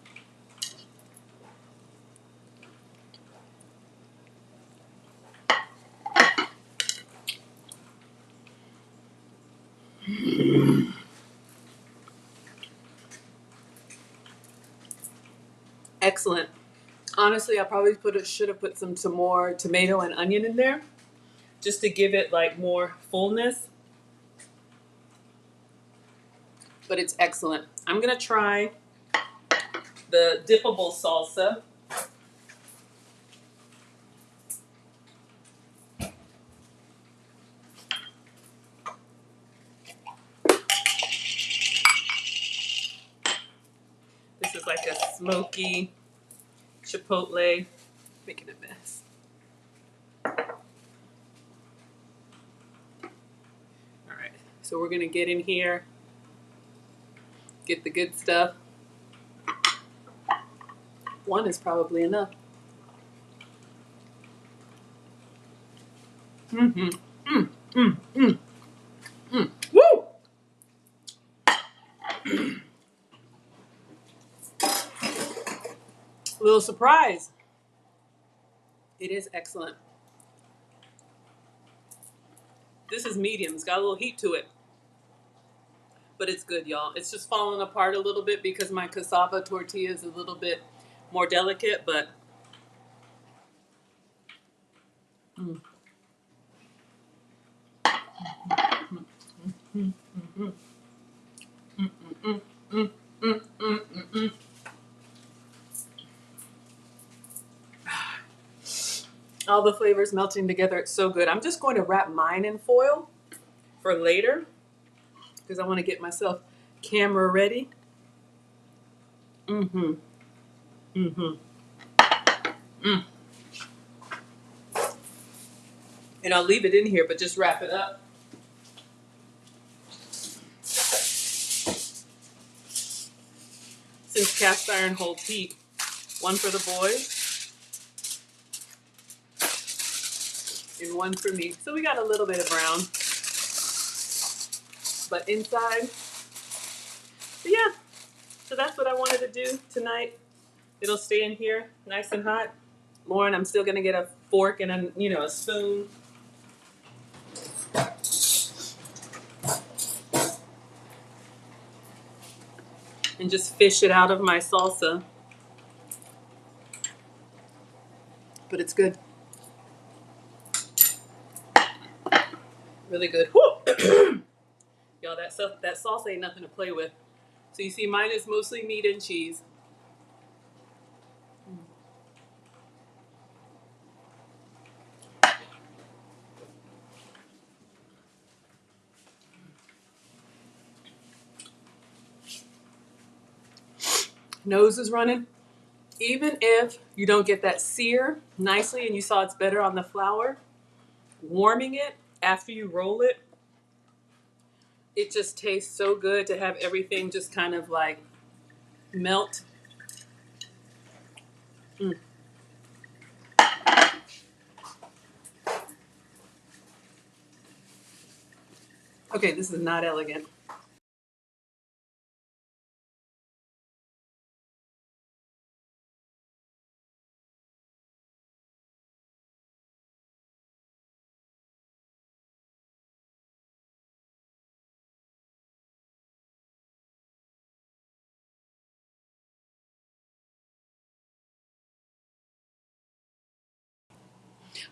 Excellent. Honestly, I probably should have put some more tomato and onion in there just to give it like more fullness. But it's excellent. I'm gonna try the dippable salsa. This is like a smoky chipotle. Making a mess. All right, so we're gonna get in here get the good stuff. One is probably enough. Mm-hmm. Mm, mm, mm, mm. Woo! Little surprise. It is excellent. This is medium. It's got a little heat to it. But it's good, y'all. It's just falling apart a little bit because my cassava tortilla is a little bit more delicate, but mm. Mm, mm, mm, mm, mm, mm, mm, mm, mm. All the flavors melting together. It's so good. I'm just going to wrap mine in foil for later because I want to get myself camera ready. Mm-hmm. Mm-hmm. Mm. And I'll leave it in here, but just wrap it up. Since cast iron holds heat, one for the boys and one for me. So we got a little bit of brown, but inside. But yeah, so that's what I wanted to do tonight. It'll stay in here nice and hot. Lauren, I'm still gonna get a fork and a spoon. And just fish it out of my salsa. But it's good. Really good. Woo! Y'all, that sauce ain't nothing to play with. So you see, mine is mostly meat and cheese. Nose is running. Even if you don't get that sear nicely and you saw it's better on the flour, warming it after you roll it, it just tastes so good to have everything just kind of like melt. Mm. Okay, this is not elegant.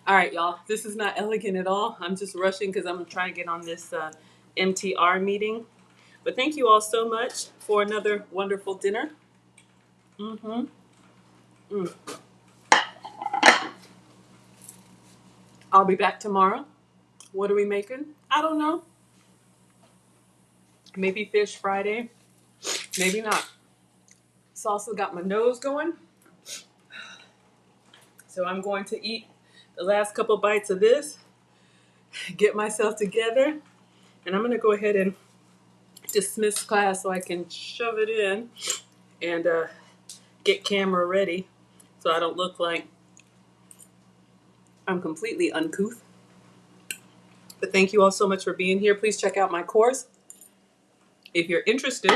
All right, y'all, this is not elegant at all. I'm just rushing because I'm trying to get on this MTR meeting. But thank you all so much for another wonderful dinner. Mm-hmm. Mm. I'll be back tomorrow. What are we making? I don't know. Maybe fish Friday. Maybe not. Salsa got my nose going. So I'm going to eat the last couple bites of this, get myself together, and I'm going to go ahead and dismiss class so I can shove it in and get camera ready so I don't look like I'm completely uncouth. But thank you all so much for being here. Please check out my course if you're interested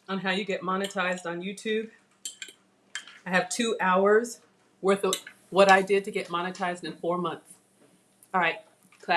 on how you get monetized on YouTube. I have 2 hours worth of what I did to get monetized in 4 months. All right.